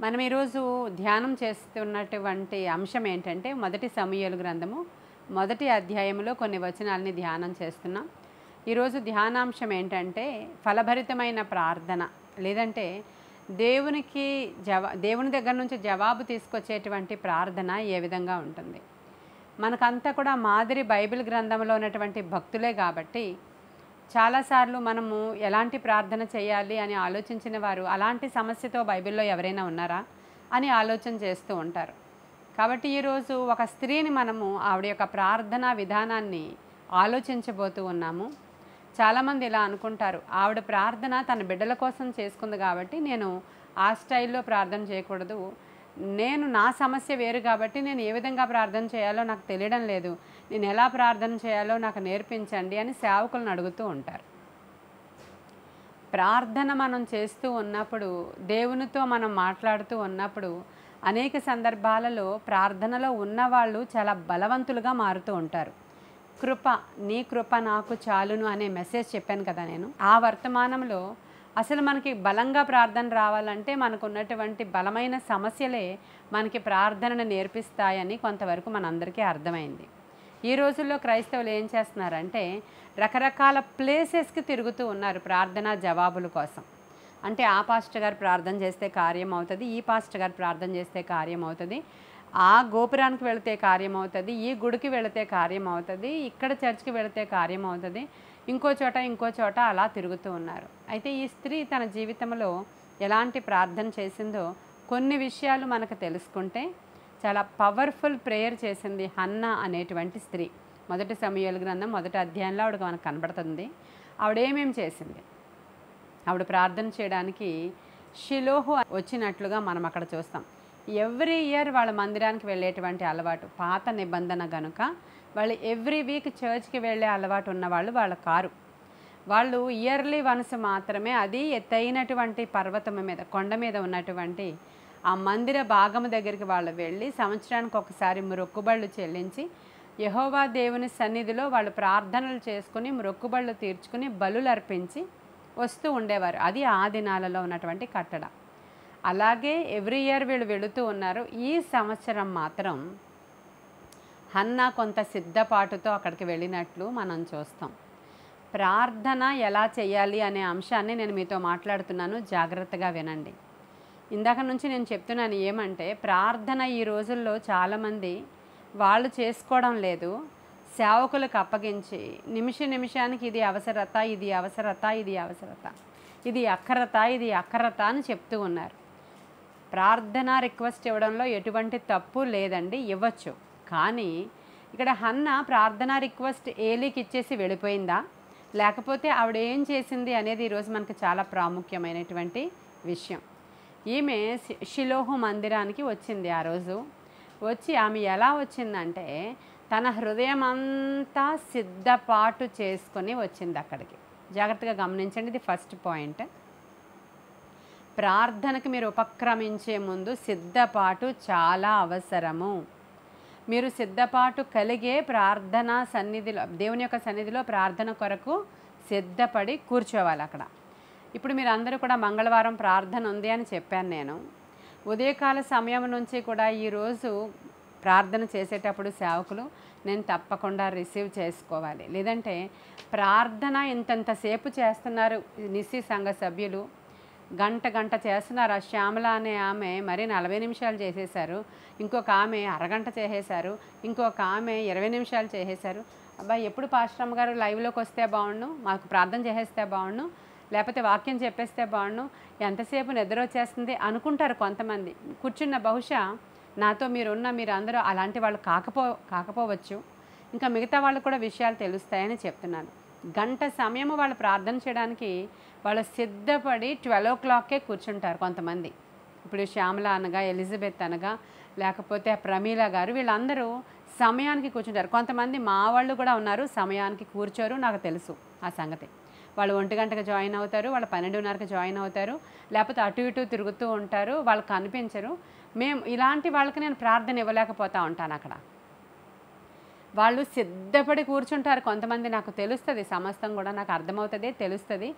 మనం ఈరోజు ధ్యానం చేస్తున్నటువంటి అంశం ఏంటంటే మొదటి సమూయేలు గ్రంథము మొదటి అధ్యాయంలో కొన్ని వచనాలని ధ్యానం చేస్తున్నాం. ఈరోజు ధ్యానాంశం ఏంటంటే ఫలభరితమైన ప్రార్థన, లేదంటే దేవుని దగ్గర నుంచి జవాబు తీసుకొచ్చేటువంటి ప్రార్థన ఏ విధంగా ఉంటుంది. మనకంతా కూడా మాదిరి బైబిల్ గ్రంథంలో ఉన్నటువంటి భక్తులే కాబట్టి చాలాసార్లు మనము ఎలాంటి ప్రార్థన చేయాలి అని ఆలోచించిన వారు అలాంటి సమస్యతో బైబిల్లో ఎవరైనా ఉన్నారా అని ఆలోచన చేస్తూ ఉంటారు. కాబట్టి ఈరోజు ఒక స్త్రీని మనము ఆవిడ యొక్క ప్రార్థనా విధానాన్ని ఆలోచించబోతూ ఉన్నాము. చాలామంది ఇలా అనుకుంటారు, ఆవిడ ప్రార్థన తన బిడ్డల కోసం చేసుకుంది కాబట్టి నేను ఆ స్టైల్లో ప్రార్థన చేయకూడదు, నేను నా సమస్య వేరు కాబట్టి నేను ఏ విధంగా ప్రార్థన చేయాలో నాకు తెలియడం లేదు, నేను ఎలా ప్రార్థన చేయాలో నాకు నేర్పించండి అని సేవకులను అడుగుతూ ఉంటారు. ప్రార్థన మనం చేస్తూ ఉన్నప్పుడు, దేవునితో మనం మాట్లాడుతూ ఉన్నప్పుడు అనేక సందర్భాలలో ప్రార్థనలో ఉన్నవాళ్ళు చాలా బలవంతులుగా మారుతూ ఉంటారు. నీ కృప నాకు చాలును అనే మెసేజ్ చెప్పాను కదా నేను. ఆ వర్తమానంలో అసలు మనకి బలంగా ప్రార్థన రావాలంటే మనకు ఉన్నటువంటి బలమైన సమస్యలే మనకి ప్రార్థనను నేర్పిస్తాయని కొంతవరకు మనందరికీ అర్థమైంది. ఈ రోజుల్లో క్రైస్తవులు ఏం చేస్తున్నారంటే రకరకాల ప్లేసెస్కి తిరుగుతూ ఉన్నారు ప్రార్థనా జవాబుల కోసం. అంటే ఆ పాస్టర్ గారు ప్రార్థన చేస్తే కార్యం అవుతుంది, ఈ పాస్టర్ గారు ప్రార్థన చేస్తే కార్యం అవుతుంది, ఆ గోపురానికి వెళితే కార్యం అవుతుంది, ఈ గుడికి వెళితే కార్యం అవుతుంది, ఇక్కడ చర్చ్కి వెళితే కార్యం అవుతుంది, ఇంకో చోట అలా తిరుగుతూ ఉన్నారు. అయితే ఈ స్త్రీ తన జీవితంలో ఎలాంటి ప్రార్థన చేసిందో కొన్ని విషయాలు మనకు తెలుసుకుంటే, చాలా పవర్ఫుల్ ప్రేయర్ చేసింది హన్నా అనేటువంటి స్త్రీ. మొదటి సమూయేలు గ్రంథం మొదటి అధ్యాయంలో ఆవిడకి మనకు కనబడుతుంది. ఆవిడ ఏమేమి చేసింది, ఆవిడ ప్రార్థన చేయడానికి షిలోహు వచ్చినట్లుగా మనం అక్కడ చూస్తాం. ఎవ్రీ ఇయర్ వాళ్ళ మందిరానికి వెళ్ళేటువంటి అలవాటు, పాత నిబంధన గనుక వాళ్ళు ఎవ్రీ వీక్ చర్చ్కి వెళ్ళే అలవాటు ఉన్నవాళ్ళు వాళ్ళ కారు. వాళ్ళు ఇయర్లీ వన్స్ మాత్రమే, అది ఎత్తైనటువంటి పర్వతం మీద, కొండ మీద ఉన్నటువంటి ఆ మందిర భాగము దగ్గరికి వాళ్ళు వెళ్ళి సంవత్సరానికి ఒకసారి మొక్కుబళ్ళు చెల్లించి యెహోవా దేవుని సన్నిధిలో వాళ్ళు ప్రార్థనలు చేసుకుని మొక్కుబళ్ళు తీర్చుకుని బలులు అర్పించి వస్తూ ఉండేవారు. అది ఆ దినాలలో ఉన్నటువంటి కట్టడ. అలాగే ఎవ్రీ ఇయర్ వీళ్ళు వెళుతూ ఉన్నారు. ఈ సంవత్సరం మాత్రం హన్నా కొంత సిద్ధపాటుతో అక్కడికి వెళ్ళినట్లు మనం చూస్తాం. ప్రార్థన ఎలా చేయాలి అనే అంశాన్ని నేను మీతో మాట్లాడుతున్నాను, జాగ్రత్తగా వినండి. ఇందాక నుంచి నేను చెప్తున్నాను ఏమంటే, ప్రార్థన ఈ రోజుల్లో చాలామంది వాళ్ళు చేసుకోవడం లేదు, సేవకులకు అప్పగించి నిమిషానికి ఇది అవసరత, ఇది అవసరత, ఇది అవసరత, ఇది అక్కరత అని చెప్తూ ఉన్నారు. ప్రార్థన రిక్వెస్ట్ ఇవ్వడంలో ఎటువంటి తప్పు లేదండి, ఇవ్వచ్చు. కానీ ఇక్కడ హన్నా ప్రార్థనా రిక్వెస్ట్ ఏలీకి ఇచ్చేసి వెళ్ళిపోయిందా, లేకపోతే ఆవిడ ఏం చేసింది అనేది ఈరోజు మనకు చాలా ప్రాముఖ్యమైనటువంటి విషయం. ఈమె షిలోహు మందిరానికి వచ్చింది. ఆ రోజు వచ్చి ఆమె ఎలా వచ్చిందంటే తన హృదయం అంతా సిద్ధపాటు చేసుకొని వచ్చింది అక్కడికి. జాగ్రత్తగా గమనించండి, ఇది ఫస్ట్ పాయింట్. ప్రార్థనకు మీరు ఉపక్రమించే ముందు సిద్ధపాటు చాలా అవసరము. మీరు సిద్ధపాటు కలిగే ప్రార్థనా సన్నిధిలో, దేవుని యొక్క సన్నిధిలో ప్రార్థన కొరకు సిద్ధపడి కూర్చోవాలి అక్కడ. ఇప్పుడు మీరు అందరూ కూడా మంగళవారం ప్రార్థన ఉంది అని చెప్పాను నేను. ఉదయకాల సమయం నుంచి కూడా ఈరోజు ప్రార్థన చేసేటప్పుడు సేవకులు నేను తప్పకుండా రిసీవ్ చేసుకోవాలి. లేదంటే ప్రార్థన ఇంతంతసేపు చేస్తున్నారు నిస్సి సంఘ సభ్యులు, గంట చేస్తున్నారు. ఆ శ్యామల అనే ఆమె మరి 40 నిమిషాలు చేసేశారు, ఇంకొక ఆమె అరగంట చేసేశారు, ఇంకొక ఆమె 20 నిమిషాలు చేసేశారు. అబ్బాయి ఎప్పుడు పాస్టరమ్మ గారు లైవ్లోకి వస్తే బాగుండు, మాకు ప్రార్థన చేసేస్తే బాగుండు, లేకపోతే వాక్యం చెప్పేస్తే బాగుండు, ఎంతసేపు నిద్ర వచ్చేస్తుంది అనుకుంటారు కొంతమంది. కూర్చున్న బహుశా నాతో మీరు అందరూ అలాంటి వాళ్ళు కాకపోవచ్చు, ఇంకా మిగతా వాళ్ళు కూడా విషయాలు తెలుస్తాయని చెప్తున్నాను. గంట సమయము వాళ్ళు ప్రార్థన చేయడానికి వాళ్ళు సిద్ధపడి 12 o'clockకే కూర్చుంటారు కొంతమంది. ఇప్పుడు శ్యామల అనగా, ఎలిజబెత్ అనగా, లేకపోతే ప్రమీల గారు, వీళ్ళందరూ సమయానికి కూర్చుంటారు. కొంతమంది మా వాళ్ళు కూడా ఉన్నారు, సమయానికి కూర్చోరు, నాకు తెలుసు ఆ సంగతి. వాళ్ళు 1 గంటకు జాయిన్ అవుతారు, వాళ్ళు 12:30కి జాయిన్ అవుతారు, లేకపోతే అటు ఇటు తిరుగుతూ ఉంటారు, వాళ్ళకి కనిపించరు. ఇలాంటి వాళ్ళకి నేను ప్రార్థన ఇవ్వలేకపోతూ ఉంటాను అక్కడ. వాళ్ళు సిద్ధపడి కూర్చుంటారు. కొంతమంది నాకు తెలుస్తుంది, సమస్తం కూడా నాకు అర్థమవుతుంది, తెలుస్తుంది.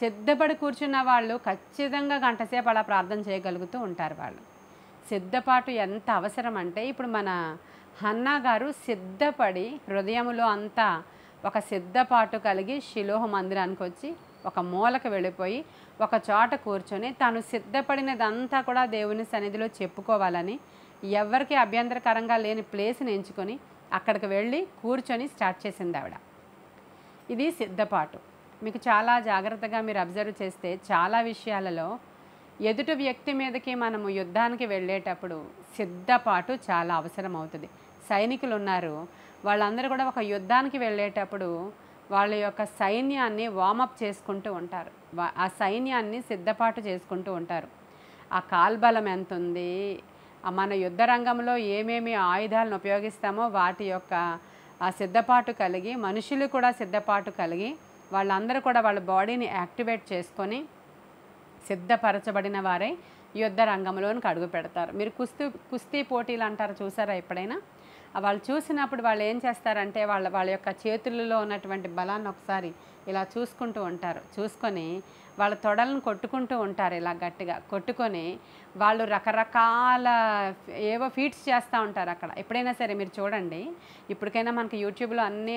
సిద్ధపడి కూర్చున్న వాళ్ళు ఖచ్చితంగా గంటసేపు అలా ప్రార్థన చేయగలుగుతూ ఉంటారు. వాళ్ళు సిద్ధపాటు ఎంత అవసరం అంటే, ఇప్పుడు మన హన్నా గారు సిద్ధపడి హృదయములో అంతా ఒక సిద్ధపాటు కలిగి షిలోహు మందిరానికి వచ్చి ఒక మూలకు వెళ్ళిపోయి ఒక చోట కూర్చొని తాను సిద్ధపడినదంతా కూడా దేవుని సన్నిధిలో చెప్పుకోవాలని, ఎవరికి అభ్యంతరకరంగా లేని ప్లేస్ని ఎంచుకొని అక్కడికి వెళ్ళి కూర్చొని స్టార్ట్ చేసింది ఆవిడ. ఇది సిద్ధపాటు. మీకు చాలా జాగ్రత్తగా మీరు అబ్జర్వ్ చేస్తే చాలా విషయాలలో ఎదుటి వ్యక్తి మీదకి మనము యుద్ధానికి వెళ్ళేటప్పుడు సిద్ధపాటు చాలా అవసరం అవుతుంది. సైనికులు ఉన్నారు, వాళ్ళందరూ కూడా ఒక యుద్ధానికి వెళ్ళేటప్పుడు వాళ్ళ యొక్క సైన్యాన్ని వార్మప్ చేసుకుంటూ ఉంటారు. ఆ సైన్యాన్ని సిద్ధపాటు చేసుకుంటూ ఉంటారు. ఆ కాల్బలం ఎంత ఉంది, మన యుద్ధ రంగంలో ఏమేమి ఆయుధాలను ఉపయోగిస్తామో వాటి యొక్క ఆ సిద్ధపాటు కలిగి, మనుషులు కూడా సిద్ధపాటు కలిగి వాళ్ళందరూ కూడా వాళ్ళ బాడీని యాక్టివేట్ చేసుకొని సిద్ధపరచబడిన వారే యుద్ధ రంగంలోనికి అడుగు పెడతారు. మీరు కుస్తీ పోటీలు అంటారు, చూసారా ఎప్పుడైనా? వాళ్ళు చూసినప్పుడు వాళ్ళు ఏం చేస్తారంటే వాళ్ళ యొక్క చేతులలో ఉన్నటువంటి బలాన్ని ఒకసారి ఇలా చూసుకుంటూ ఉంటారు. చూసుకొని వాళ్ళ తొడలను కొట్టుకుంటూ ఉంటారు. ఇలా గట్టిగా కొట్టుకొని వాళ్ళు రకరకాల ఏవో ఫీట్స్ చేస్తూ ఉంటారు అక్కడ. ఎప్పుడైనా సరే మీరు చూడండి, ఇప్పటికైనా మనకి యూట్యూబ్లో అన్నీ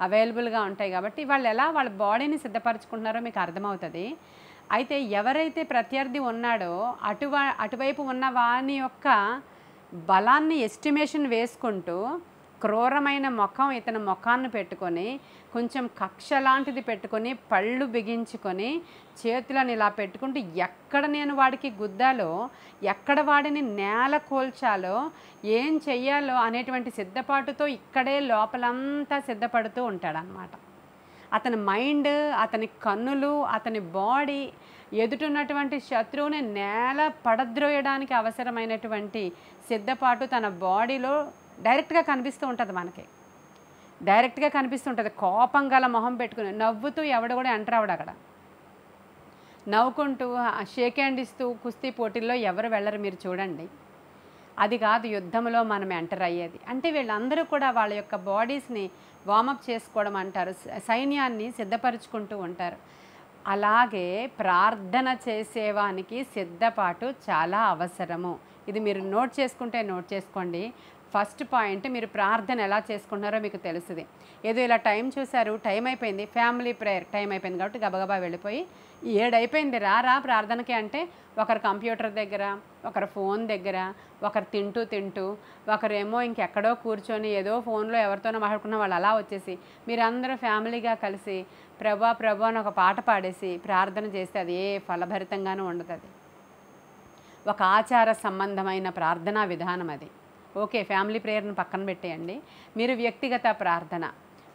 అవైలబుల్గా ఉంటాయి కాబట్టి వాళ్ళు ఎలా వాళ్ళ బాడీని సిద్ధపరచుకుంటున్నారో మీకు అర్థమవుతుంది. అయితే ఎవరైతే ప్రత్యర్థి ఉన్నాడో అటువైపు ఉన్న వాని యొక్క బలాన్ని ఎస్టిమేషన్ వేసుకుంటూ క్రూరమైన ముఖం ఇతని ముఖాన్ని పెట్టుకొని కొంచెం కక్ష లాంటిది పెట్టుకొని పళ్ళు బిగించుకొని చేతులను ఇలా పెట్టుకుంటూ ఎక్కడ నేను వాడికి గుద్దాలో, ఎక్కడ వాడిని నేల కోల్చాలో, ఏం చెయ్యాలో అనేటువంటి సిద్ధపాటుతో ఇక్కడే లోపలంతా సిద్ధపడుతూ ఉంటాడనమాట. అతని మైండ్, అతని కన్నులు, అతని బాడీ ఎదుటున్నటువంటి శత్రువుని నేల పడద్రోయడానికి అవసరమైనటువంటి సిద్ధపాటు తన బాడీలో డైరెక్ట్గా కనిపిస్తూ ఉంటుంది. మనకి డైరెక్ట్గా కనిపిస్తూ ఉంటుంది. కోపం గల మొహం పెట్టుకుని నవ్వుతూ ఎవడు కూడా ఎంటర్ అవడు అక్కడ. నవ్వుకుంటూ షేక్ హ్యాండ్ ఇస్తూ కుస్తీ పోటీల్లో ఎవరు వెళ్ళరు, మీరు చూడండి. అది కాదు యుద్ధంలో మనం ఎంటర్ అయ్యేది. అంటే వీళ్ళందరూ కూడా వాళ్ళ యొక్క బాడీస్ని వార్మప్ చేసుకోవడం అంటారు, సైన్యాన్ని సిద్ధపరుచుకుంటూ ఉంటారు. అలాగే ప్రార్థన చేసేవానికి సిద్ధపాటు చాలా అవసరము. ఇది మీరు నోట్ చేసుకుంటే నోట్ చేసుకోండి. ఫస్ట్ పాయింట్, మీరు ప్రార్థన ఎలా చేసుకుంటున్నారో మీకు తెలుస్తుంది. ఏదో ఇలా టైం చూశారు, టైం అయిపోయింది, ఫ్యామిలీ ప్రేయర్ టైం అయిపోయింది కాబట్టి గబగబా వెళ్ళిపోయి 7 అయిపోయింది రా ప్రార్థనకి అంటే ఒకరు కంప్యూటర్ దగ్గర, ఒకరు ఫోన్ దగ్గర, ఒకరు తింటూ ఒకరేమో ఇంకెక్కడో కూర్చొని ఏదో ఫోన్లో ఎవరితోనో మాట్లాడుకున్న వాళ్ళు అలా వచ్చేసి మీరందరూ ఫ్యామిలీగా కలిసి ప్రభా ప్రభా అని ఒక పాట పాడేసి ప్రార్థన చేస్తే అది ఏ ఫలభరితంగానూ ఉండదు. అది ఒక ఆచార సంబంధమైన ప్రార్థనా విధానం అది. ఓకే, ఫ్యామిలీ ప్రేయర్ను పక్కన పెట్టేయండి. మీరు వ్యక్తిగత ప్రార్థన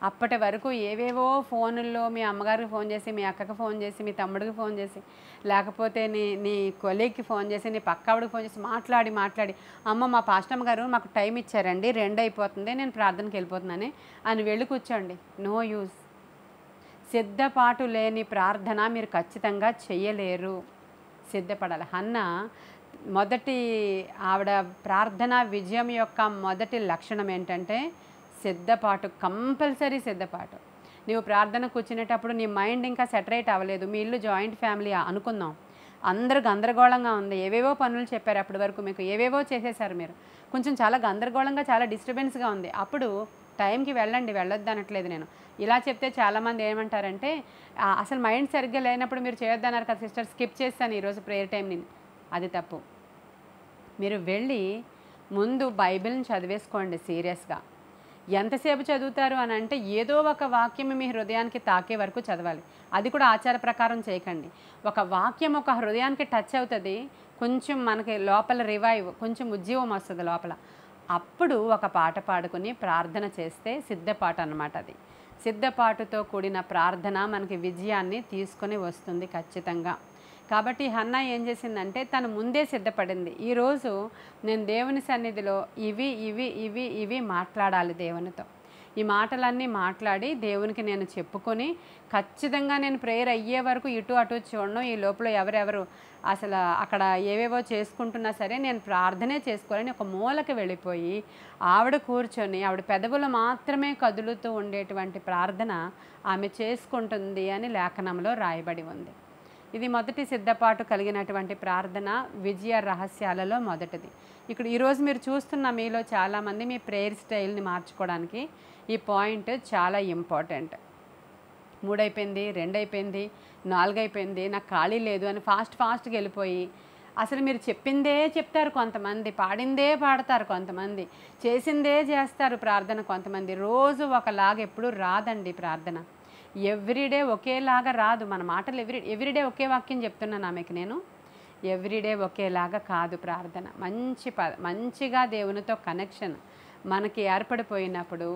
అప్పటి వరకు ఏవేవో ఫోనుల్లో మీ అమ్మగారికి ఫోన్ చేసి, మీ అక్కకి ఫోన్ చేసి, మీ తమ్ముడికి ఫోన్ చేసి, లేకపోతే నీ కొలీగ్కి ఫోన్ చేసి, నీ పక్కవాడికి ఫోన్ చేసి మాట్లాడి అమ్మ మా పాస్టమ్ గారు మాకు టైం ఇచ్చారండి, 2 అయిపోతుంది, నేను ప్రార్థనకి వెళ్ళిపోతున్నాను అని వెళ్ళి కూర్చోండి. No use. సిద్ధపాటు లేని ప్రార్థన మీరు ఖచ్చితంగా చెయ్యలేరు. సిద్ధపడాలి. హన్నా ఆవిడ ప్రార్థన విజయం యొక్క మొదటి లక్షణం ఏంటంటే సిద్ధపాటు. కంపల్సరీ సిద్ధపాటు. నువ్వు ప్రార్థన కూర్చునేటప్పుడు నీ మైండ్ ఇంకా సెటరేట్ అవ్వలేదు. మీ ఇల్లు జాయింట్ ఫ్యామిలీ అనుకుందాం, అందరూ గందరగోళంగా ఉంది, ఏవేవో పనులు చెప్పారు అప్పటి వరకు, మీకు ఏవేవో చేసేసారు, మీరు కొంచెం చాలా గందరగోళంగా చాలా డిస్టర్బెన్స్గా ఉంది. అప్పుడు టైంకి వెళ్ళండి, వెళ్ళొద్దు అనట్లేదు నేను. ఇలా చెప్తే చాలామంది ఏమంటారంటే అసలు మైండ్ సరిగ్గా లేనప్పుడు మీరు చేయొద్దన్నారు కదా సిస్టర్, స్కిప్ చేస్తాను ఈరోజు ప్రేయర్ టైంని. అది తప్పు. మీరు వెళ్ళి ముందు బైబిల్ని చదివేసుకోండి సీరియస్గా. ఎంతసేపు చదువుతారు అని అంటే ఏదో ఒక వాక్యం మీ హృదయానికి తాకే వరకు చదవాలి. అది కూడా ఆచార ప్రకారం చేయకండి. ఒక వాక్యం ఒక హృదయానికి టచ్ అవుతుంది, కొంచెం మనకి లోపల రివైవ్, కొంచెం ఉజ్జీవం వస్తుంది లోపల. అప్పుడు ఒక పాట పాడుకుని ప్రార్థన చేస్తే సిద్ధపాటు అన్నమాట. అది సిద్ధపాటుతో కూడిన ప్రార్థన మనకి విజయాన్ని తీసుకొని వస్తుంది ఖచ్చితంగా. కాబట్టి హన్నా ఏం చేసిందంటే తను ముందే సిద్ధపడింది. ఈరోజు నేను దేవుని సన్నిధిలో ఇవి మాట్లాడాలి దేవునితో. ఈ మాటలన్నీ మాట్లాడి దేవునికి నేను చెప్పుకొని ఖచ్చితంగా నేను ప్రేయర్ అయ్యే వరకు ఇటు అటు చూడను. ఈ లోపల ఎవరెవరు అసలు అక్కడ ఏవేవో చేసుకుంటున్నా సరే నేను ప్రార్థనే చేసుకోవాలని ఒక మూలకి వెళ్ళిపోయి ఆవిడ కూర్చొని ఆవిడ పెదవులు మాత్రమే కదులుతూ ఉండేటువంటి ప్రార్థన ఆమె చేసుకుంటుంది అని లేఖనంలో రాయబడి ఉంది. ఇది మొదటి సిద్ధపాటు కలిగినటువంటి ప్రార్థన విజయ రహస్యాలలో మొదటిది. ఇక్కడ ఈరోజు మీరు చూస్తున్న మీలో చాలామంది మీ ప్రేయర్ స్టైల్ని మార్చుకోవడానికి ఈ పాయింట్ చాలా ఇంపార్టెంట్. 3 అయిపోయింది, 2 అయిపోయింది, 4 అయిపోయింది, నాకు ఖాళీ లేదు అని ఫాస్ట్గా వెళ్ళిపోయి అసలు మీరు చెప్పిందే చెప్తారు కొంతమంది, పాడిందే పాడతారు కొంతమంది, చేసిందే చేస్తారు ప్రార్థన కొంతమంది. రోజు ఒకలాగా ఎప్పుడు రాదండి ప్రార్థన. ఎవ్రీడే ఒకేలాగా రాదు. మన మాటలు ఎవ్రీడే ఒకే వాక్యం చెప్తున్నాను ఆమెకి నేను. ఎవ్రీడే ఒకేలాగా కాదు ప్రార్థన. మంచిగా దేవునితో కనెక్షన్ మనకి ఏర్పడిపోయినప్పుడు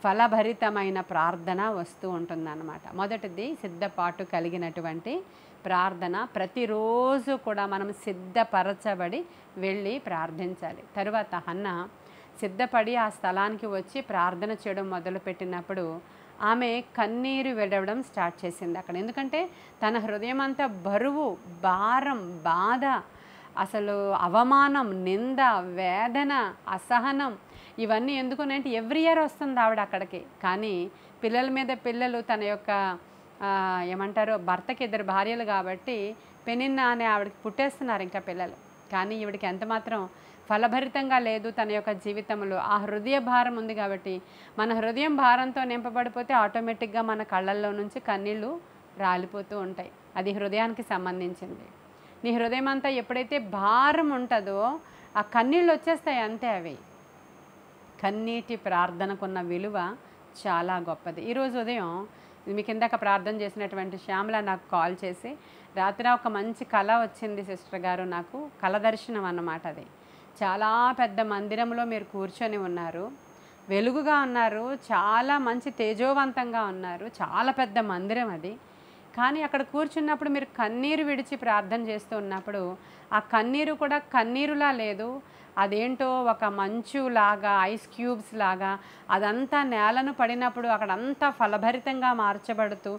ఫలభరితమైన ప్రార్థన వస్తూ ఉంటుందన్నమాట. మొదటిది సిద్ధపాటు కలిగినటువంటి ప్రార్థన. ప్రతిరోజు కూడా మనం సిద్ధపరచబడి వెళ్ళి ప్రార్థించాలి. తరువాత హన్నా సిద్ధపడి ఆ స్థలానికి వచ్చి ప్రార్థన చేయడం మొదలుపెట్టినప్పుడు ఆమె కన్నీరు విడవడం స్టార్ట్ చేసింది అక్కడ. ఎందుకంటే తన హృదయం అంతా బరువు, భారం, బాధ, అసలు అవమానం, నింద, వేదన, అసహనం ఇవన్నీ ఎందుకునంటే ఎవ్రీ ఇయర్ వస్తుంది ఆవిడ అక్కడికి. కానీ పిల్లల మీద పిల్లలు తన యొక్క ఏమంటారు భర్తకి 2 భార్యలు కాబట్టి పెనిన్నా అనే ఆవిడకి పుట్టేస్తున్నారు ఇంకా పిల్లలు. కానీ ఈవిడికి ఎంతమాత్రం ఫలభరితంగా లేదు తన యొక్క జీవితంలో. ఆ హృదయ భారం ఉంది కాబట్టి మన హృదయం భారంతో నింపబడిపోతే ఆటోమేటిక్గా మన కళ్ళల్లో నుంచి కన్నీళ్ళు రాలిపోతూ ఉంటాయి. అది హృదయానికి సంబంధించింది. నీ హృదయం అంతా ఎప్పుడైతే భారం ఉంటుందో ఆ కన్నీళ్ళు వచ్చేస్తాయి అంతే. అవి కన్నీటి ప్రార్థనకున్న విలువ చాలా గొప్పది. ఈరోజు ఉదయం మీకు ఇందాక ప్రార్థన చేసినటువంటి శ్యామల నాకు కాల్ చేసి రాత్రి ఒక మంచి కళ వచ్చింది సిస్టర్ గారు, నాకు కళ దర్శనం అన్నమాట. అది చాలా పెద్ద మందిరంలో మీరు కూర్చొని ఉన్నారు, వెలుగుగా ఉన్నారు, చాలా మంచి తేజోవంతంగా ఉన్నారు, చాలా పెద్ద మందిరం అది. కానీ అక్కడ కూర్చున్నప్పుడు మీరు కన్నీరు విడిచి ప్రార్థన చేస్తూ ఉన్నప్పుడు ఆ కన్నీరు కూడా కన్నీరులా లేదు, అదేంటో ఒక మంచులాగా, ఐస్ క్యూబ్స్ లాగా అదంతా నేలను పడినప్పుడు అక్కడంతా ఫలభరితంగా మార్చబడుతూ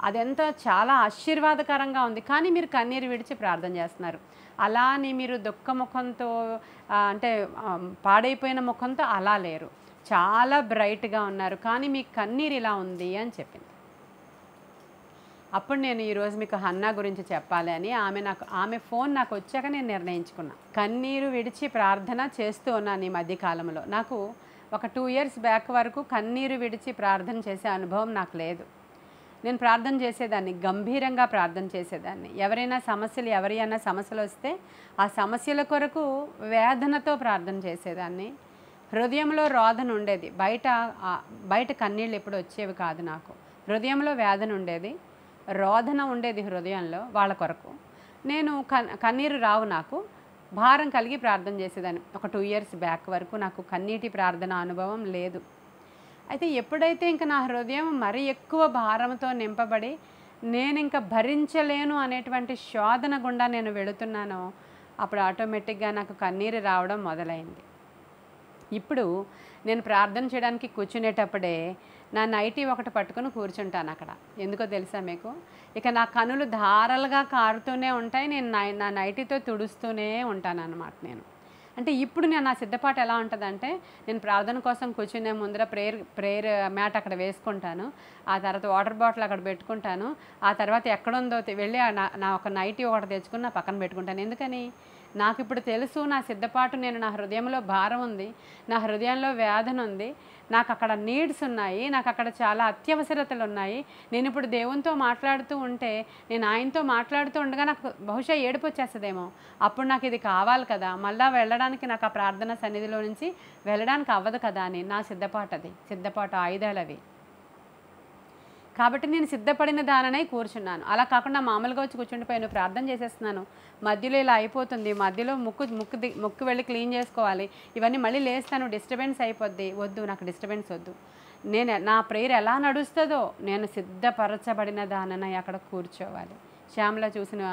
అదంతా చాలా ఆశీర్వాదకరంగా ఉంది. కానీ మీరు కన్నీరు విడిచి ప్రార్థన చేస్తున్నారు. అలా అని మీరు దుఃఖ ముఖంతో అంటే పాడైపోయిన ముఖంతో అలా లేరు, చాలా బ్రైట్గా ఉన్నారు. కానీ మీ కన్నీరు ఇలా ఉంది అని చెప్పింది. అప్పుడు నేను ఈరోజు మీకు హన్నా గురించి చెప్పాలి అని ఆమె ఫోన్ నాకు వచ్చాక నేను నిర్ణయించుకున్నా. కన్నీరు విడిచి ప్రార్థన చేస్తూ ఉన్నాను ఈ మధ్యకాలంలో. నాకు ఒక 2 years బ్యాక్ వరకు కన్నీరు విడిచి ప్రార్థన చేసే అనుభవం నాకు లేదు. నేను ప్రార్థన చేసేదాన్ని, గంభీరంగా ప్రార్థన చేసేదాన్ని. ఎవరైనా సమస్యలు వస్తే ఆ సమస్యల కొరకు వేదనతో ప్రార్థన చేసేదాన్ని. హృదయంలో రోదన ఉండేది, బయట కన్నీళ్ళు ఎప్పుడు వచ్చేవి కాదు నాకు. హృదయంలో వేదన ఉండేది, రోదన ఉండేది హృదయంలో వాళ్ళ కొరకు. నేను కన్నీరు రావు, నాకు భారం కలిగి ప్రార్థన చేసేదాన్ని. ఒక 2 years బ్యాక్ వరకు నాకు కన్నీటి ప్రార్థన అనుభవం లేదు. అయితే ఎప్పుడైతే ఇంకా నా హృదయం మరీ ఎక్కువ భారంతో నింపబడి నేను ఇంకా భరించలేను అనేటువంటి శోధన గుండా నేను వెళుతున్నానో అప్పుడు ఆటోమేటిక్గా నాకు కన్నీరు రావడం మొదలైంది. ఇప్పుడు నేను ప్రార్థన చేయడానికి కూర్చునేటప్పుడే నా నైటీ ఒకటి పట్టుకొని కూర్చుంటాను అక్కడ. ఎందుకో తెలుసా మీకు? ఇక నా కనులు ధారలుగా కారుతూనే ఉంటాయి, నేను నా నైటీతో తుడుస్తూనే ఉంటాను అన్నమాట. అంటే ఇప్పుడు నా సిద్ధపాటు ఎలా ఉంటుందంటే నేను ప్రార్థన కోసం కూర్చునే ముందర ప్రేయర్ మ్యాట్ అక్కడ వేసుకుంటాను, ఆ తర్వాత వాటర్ బాటిల్ అక్కడ పెట్టుకుంటాను, ఆ తర్వాత ఎక్కడుందో వెళ్ళి నా ఒక నైటీ ఒకటి తెచ్చుకుని నా పక్కన పెట్టుకుంటాను. ఎందుకని? నాకు ఇప్పుడు తెలుసు నా సిద్ధపాటు, నా హృదయంలో భారం ఉంది, నా హృదయంలో వేదన ఉంది, నాకు అక్కడ నీడ్స్ ఉన్నాయి, నాకు అక్కడ చాలా అత్యవసరతలు ఉన్నాయి. నేను ఇప్పుడు దేవునితో మాట్లాడుతూ ఉంటే నేను ఆయనతో మాట్లాడుతూ ఉండగా నాకు బహుశా ఏడుపు వచ్చేస్తుందేమో. అప్పుడు నాకు ఇది కావాలి కదా, మళ్ళీ వెళ్ళడానికి నాకు ఆ ప్రార్థన సన్నిధిలో నుంచి వెళ్ళడానికి అవ్వదు కదా అని నా సిద్ధపాటు ఆయుధాలు అవి. కాబట్టి నేను సిద్ధపడిన దాననే కూర్చున్నాను. అలా కాకుండా మామూలుగా వచ్చి కూర్చుండిపోయి ప్రార్థన చేసేస్తున్నాను, మధ్యలో ఇలా అయిపోతుంది, మధ్యలో ముక్కు వెళ్ళి క్లీన్ చేసుకోవాలి, ఇవన్నీ మళ్ళీ లేస్తాను, డిస్టర్బెన్స్ అయిపోద్ది. వద్దు, నాకు డిస్టర్బెన్స్ వద్దు. నా ప్రేయర్ ఎలా నడుస్తుందో నేను సిద్ధపరచబడిన దాననే అక్కడ కూర్చోవాలి. శ్యామల చూసిన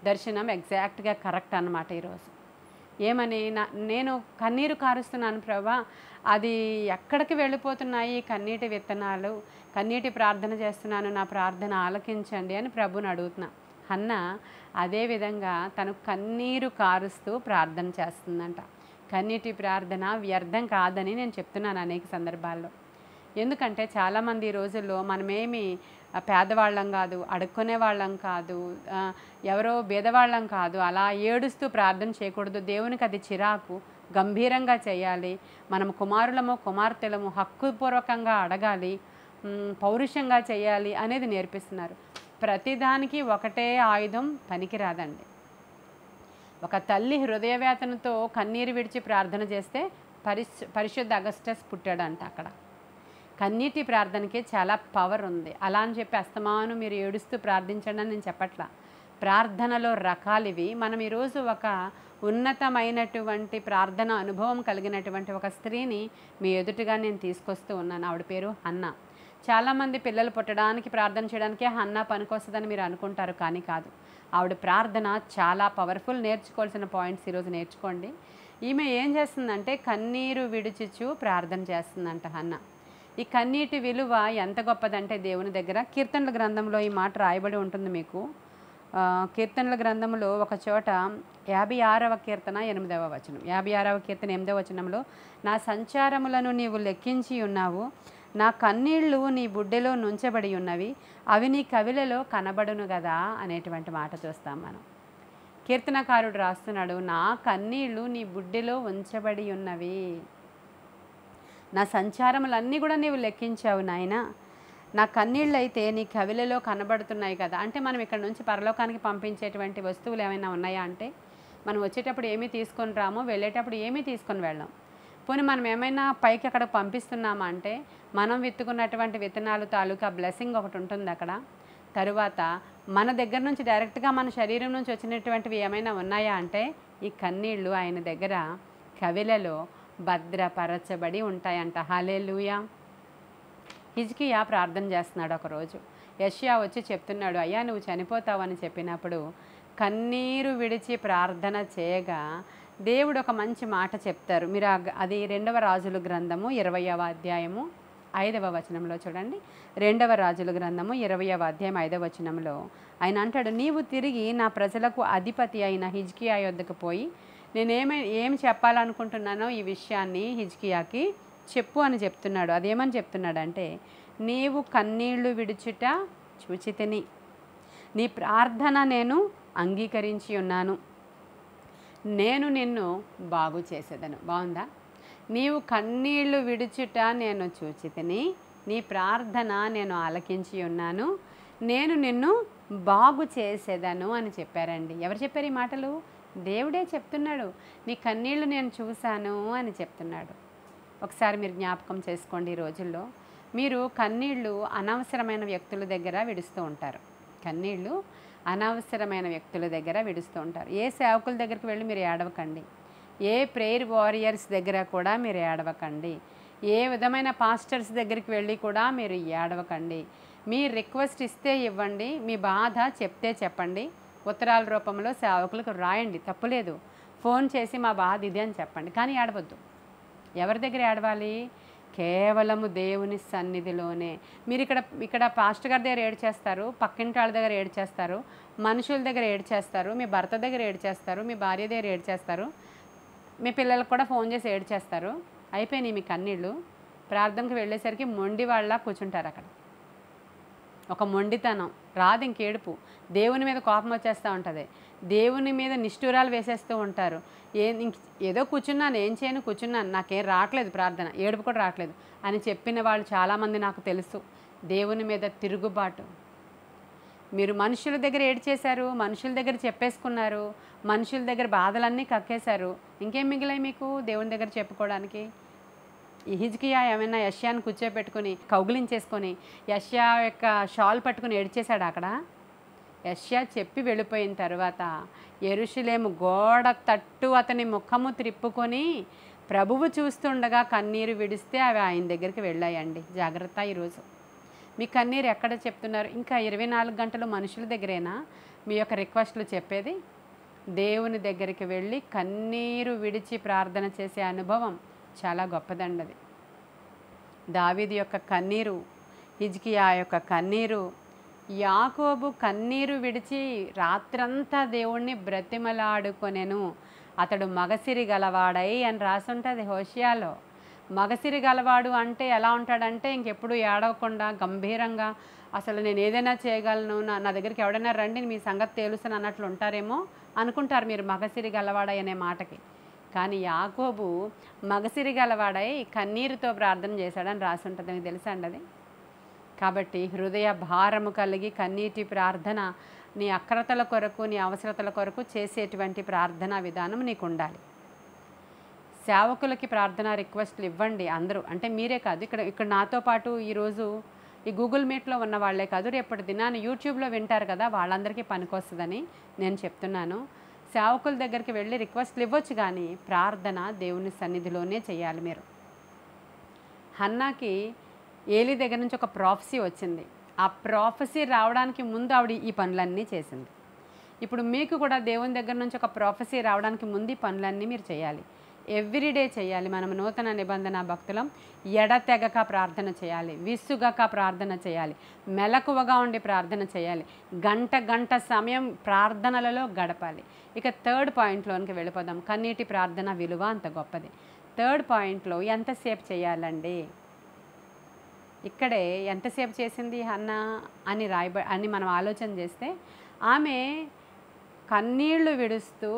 దర్శనం ఎగ్జాక్ట్గా కరెక్ట్ అన్నమాట. ఈరోజు ఏమని, నేను కన్నీరు కారుస్తున్నాను ప్రభా, అది ఎక్కడికి వెళ్ళిపోతున్నాయి కన్నీటి విత్తనాలు, కన్నీటి ప్రార్థన చేస్తున్నాను, నా ప్రార్థన ఆలకించండి అని ప్రభుని అడుగుతున్నా. హన్న అదేవిధంగా తను కన్నీరు కారుస్తూ ప్రార్థన చేస్తుందంట. కన్నీటి ప్రార్థన వ్యర్థం కాదని నేను చెప్తున్నాను అనేక సందర్భాల్లో. ఎందుకంటే చాలామంది ఈ రోజుల్లో మనమేమి పేదవాళ్ళం కాదు, అడుక్కునే వాళ్ళం కాదు, ఎవరో బీదవాళ్ళం కాదు. అలా ఏడుస్తూ ప్రార్థన చేయకూడదు. దేవునికి అది చిరాకు. గంభీరంగా చేయాలి. మనం కుమారులము కుమార్తెలము హక్కుపూర్వకంగా అడగాలి, పౌరుషంగా చేయాలి అనేది నేర్పిస్తున్నారు. ప్రతిదానికి ఒకటే ఆయుధం పనికిరాదండి. ఒక తల్లి హృదయవేదనతో కన్నీరు విడిచి ప్రార్థన చేస్తే పరిశుద్ధ అగస్టస్ పుట్టాడంట అక్కడ. కన్నీటి ప్రార్థనకి చాలా పవర్ ఉంది. అలా అని చెప్పి అస్తమాను మీరు ఏడుస్తూ ప్రార్థించండి అని నేను చెప్పట్లా. ప్రార్థనలో రకాలివి. మనం ఈరోజు ఒక ఉన్నతమైనటువంటి ప్రార్థన అనుభవం కలిగినటువంటి ఒక స్త్రీని మీ ఎదుటిగా నేను తీసుకొస్తూ ఉన్నాను. ఆవిడ పేరు హన్న. చాలామంది పిల్లలు పుట్టడానికి ప్రార్థన చేయడానికే హన్న పనికొస్తుందని మీరు అనుకుంటారు, కానీ కాదు. ఆవిడ ప్రార్థన చాలా పవర్ఫుల్. నేర్చుకోవాల్సిన పాయింట్స్ ఈరోజు నేర్చుకోండి. ఈమె ఏం చేస్తుందంటే కన్నీరు విడిచిచు ప్రార్థన చేస్తుందంట హన్న. ఈ కన్నీటి విలువ ఎంత గొప్పదంటే దేవుని దగ్గర కీర్తనల గ్రంథంలో ఈ మాట రాయబడి ఉంటుంది మీకు. కీర్తనల గ్రంథంలో ఒక చోట 56వ కీర్తన 8వ వచనం, 56వ కీర్తన 8వ వచనంలో, నా సంచారములను నీవు లెక్కించి ఉన్నావు, నా కన్నీళ్ళు నీ బుడ్డెలో నుంచబడి ఉన్నవి, అవి నీ కవిలలో కనబడును కదా అనేటువంటి మాట చూస్తాం మనం. కీర్తనకారుడు రాస్తున్నాడు, నా కన్నీళ్ళు నీ బుడ్డెలో ఉంచబడి ఉన్నవి, నా సంచారములన్నీ కూడా నీవు లెక్కించావు నాయన, నా కన్నీళ్ళు అయితే నీ కవిలలో కనబడుతున్నాయి కదా. అంటే మనం ఇక్కడ నుంచి పరలోకానికి పంపించేటువంటి వస్తువులు ఏమైనా ఉన్నాయా అంటే, మనం వచ్చేటప్పుడు ఏమీ తీసుకొని రాము, వెళ్ళేటప్పుడు ఏమీ తీసుకొని వెళ్ళాం. పోనీ మనం ఏమైనా పైకి అక్కడ పంపిస్తున్నామా అంటే, మనం విత్తుకున్నటువంటి విత్తనాలు తాలూకా బ్లెస్సింగ్ ఒకటి ఉంటుంది అక్కడ. తరువాత మన దగ్గర నుంచి డైరెక్ట్గా మన శరీరం నుంచి వచ్చినటువంటివి ఏమైనా ఉన్నాయా అంటే, ఈ కన్నీళ్ళు ఆయన దగ్గర కవిలలో భద్రపరచబడి ఉంటాయంట. హల్లెలూయా. హిజ్కియా ప్రార్థన చేస్తున్నాడు ఒకరోజు. యెషయా వచ్చి చెప్తున్నాడు, అయ్యా నువ్వు చనిపోతావని చెప్పినప్పుడు కన్నీరు విడిచి ప్రార్థన చేయగా దేవుడు ఒక మంచి మాట చెప్తారు. మీరు అది 2వ రాజుల గ్రంథము 20వ అధ్యాయము 5వ వచనంలో చూడండి. 2వ రాజుల గ్రంథము 20వ అధ్యాయం 5వ వచనంలో ఆయన అంటాడు, నీవు తిరిగి నా ప్రజలకు అధిపతి అయిన హిజ్కియా యొద్దకు పోయి ఏమి చెప్పాలనుకుంటున్నానో ఈ విషయాన్ని హిజ్కియాకి చెప్పు అని చెప్తున్నాడు. అదేమని చెప్తున్నాడంటే, నీవు కన్నీళ్లు విడుచుట చూచితిని, నీ ప్రార్థన నేను అంగీకరించి ఉన్నాను, నేను నిన్ను బాగు చేసేదను. బాగుందా? నీవు కన్నీళ్లు విడుచుట నేను చూచితిని, నీ ప్రార్థన నేను ఆలకించి ఉన్నాను, నేను నిన్ను బాగు చేసేదను అని చెప్పారండి. ఎవరు చెప్పారు ఈ మాటలు? దేవుడే చెప్తున్నాడు. నీ కన్నీళ్లు నేను చూశాను అని చెప్తున్నాడు. ఒకసారి మీరు జ్ఞాపకం చేసుకోండి. ఈ రోజుల్లో మీరు కన్నీళ్ళు అనవసరమైన వ్యక్తుల దగ్గర విడుస్తూ ఉంటారు. కన్నీళ్ళు అనవసరమైన వ్యక్తుల దగ్గర విడుస్తూ ఉంటారు. ఏ సేవకుల దగ్గరికి వెళ్ళి మీరు ఏడవకండి. ఏ ప్రేయర్ వారియర్స్ దగ్గర కూడా మీరు ఏడవకండి. ఏ విధమైన పాస్టర్స్ దగ్గరికి వెళ్ళి కూడా మీరు ఏడవకండి. మీ రిక్వెస్ట్ ఇస్తే ఇవ్వండి, మీ బాధ చెప్తే చెప్పండి, ఉత్తరాల రూపంలో సేవకులకు రాయండి, తప్పులేదు. ఫోన్ చేసి మా బాధ ఇది అని చెప్పండి, కానీ ఏడవద్దు. ఎవరి దగ్గర ఏడవాలి? కేవలము దేవుని సన్నిధిలోనే. మీరు ఇక్కడ పాస్టర్ గారి దగ్గర ఏడ్చేస్తారు, పక్కింటి వాళ్ళ దగ్గర ఏడ్చేస్తారు, మనుషుల దగ్గర ఏడ్చేస్తారు, మీ భర్త దగ్గర ఏడ్చేస్తారు, మీ భార్య దగ్గర ఏడ్చేస్తారు, మీ పిల్లలకు కూడా ఫోన్ చేసి ఏడ్చేస్తారు. అయిపోయినాయి మీ కన్నీళ్ళు. ప్రార్థనకు వెళ్ళేసరికి మొండి వాళ్ళ కూర్చుంటారు అక్కడ. ఒక మొండితనం రాదు, ఇంకేడుపు. దేవుని మీద కోపం వచ్చేస్తూ ఉంటుంది, దేవుని మీద నిష్ఠూరాలు వేసేస్తూ ఉంటారు. ఏదో కూర్చున్నాను, ఏం చేయను, కూర్చున్నాను, నాకేం రావట్లేదు ప్రార్థన, ఏడుపు కూడా రావట్లేదు అని చెప్పిన వాళ్ళు చాలామంది నాకు తెలుసు. దేవుని మీద తిరుగుబాటు. మీరు మనుషుల దగ్గర ఏడ్చేశారు, మనుషుల దగ్గర చెప్పేసుకున్నారు, మనుషుల దగ్గర బాధలన్నీ కక్కేశారు, ఇంకేం మిగిలాయి మీకు దేవుని దగ్గర చెప్పుకోవడానికి? ఈ హిజ్కియా ఏమైనా యెషయాను కూర్చోపెట్టుకుని కౌగిలించేసుకొని యెషయా యొక్క షాల్ పట్టుకుని ఏడ్చేశాడు అక్కడ? యెషయా చెప్పి వెళ్ళిపోయిన తర్వాత యెరూషలేము గోడ తట్టు అతని ముఖము త్రిప్పుకొని ప్రభువు చూస్తుండగా కన్నీరు విడిస్తే అవి ఆయన దగ్గరికి వెళ్ళాయండి. జాగ్రత్త. ఈరోజు మీ కన్నీరు ఎక్కడ చెప్తున్నారు? ఇంకా 24 గంటలు మనుషుల దగ్గరేనా మీ యొక్క రిక్వెస్ట్లు చెప్పేది? దేవుని దగ్గరికి వెళ్ళి కన్నీరు విడిచి ప్రార్థన చేసే అనుభవం చాలా గొప్పదండి అది. దావీదు యొక్క కన్నీరు, హిజ్కియా యొక్క కన్నీరు, యాకోబు కన్నీరు విడిచి రాత్రంతా దేవుణ్ణి బ్రతిమలాడుకొనెను. అతడు మగసిరి గలవాడై అని రాసుంటుంది హోషియాలో. మగసిరి గలవాడు అంటే ఎలా ఉంటాడంటే ఇంకెప్పుడు ఏడవకుండా గంభీరంగా అసలు నేను ఏదైనా చేయగలను, నా దగ్గరికి ఎవడైనా రండి మీ సంగతి తెలుసుని అన్నట్లు ఉంటారేమో అనుకుంటారు మీరు మగసిరి గలవాడై అనే మాటకి. కానీ యాకోబు మగసిరి గలవాడై కన్నీరుతో ప్రార్థన చేశాడని రాసి ఉంటుంది. మీకు తెలుసా అండి అది? కాబట్టి హృదయ భారము కలిగి కన్నీటి ప్రార్థన నీ అక్రతల కొరకు, నీ అవసరతల కొరకు చేసేటువంటి ప్రార్థనా విధానం నీకు ఉండాలి. సేవకులకి ప్రార్థన రిక్వెస్ట్లు ఇవ్వండి అందరూ. అంటే మీరే కాదు, ఇక్కడ నాతో పాటు ఈరోజు ఈ గూగుల్ మీట్లో ఉన్న వాళ్ళే కాదు, రేపటి దినాన్ని యూట్యూబ్లో వింటారు కదా, వాళ్ళందరికీ పనికొస్తుందని నేను చెప్తున్నాను. సేవకుల దగ్గరికి వెళ్ళి రిక్వెస్ట్లు ఇవ్వచ్చు, కానీ ప్రార్థన దేవుని సన్నిధిలోనే చేయాలి మీరు. హన్నాకి ఏలీ దగ్గర నుంచి ఒక ప్రాఫెసీ వచ్చింది. ఆ ప్రాఫెసీ రావడానికి ముందు ఆవిడ ఈ పనులన్నీ చేసింది. ఇప్పుడు మీకు కూడా దేవుని దగ్గర నుంచి ఒక ప్రాఫెసీ రావడానికి ముందు ఈ పనులన్నీ మీరు చేయాలి. ఎవ్రీడే చేయాలి. మనం నూతన నిబంధన భక్తులం ఎడతెగక ప్రార్థన చేయాలి, విసుగక ప్రార్థన చేయాలి, మెలకువగా ఉండి ప్రార్థన చేయాలి, గంట సమయం ప్రార్థనలలో గడపాలి. ఇక థర్డ్ పాయింట్లోనికి వెళ్ళిపోదాం. కన్నీటి ప్రార్థన విలువ అంత గొప్పది. థర్డ్ పాయింట్లో ఎంతసేపు చేయాలండి? ఇక్కడే ఎంతసేపు చేసింది హన్నా అని మనం ఆలోచన చేస్తే, ఆమె కన్నీళ్లు విడుస్తూ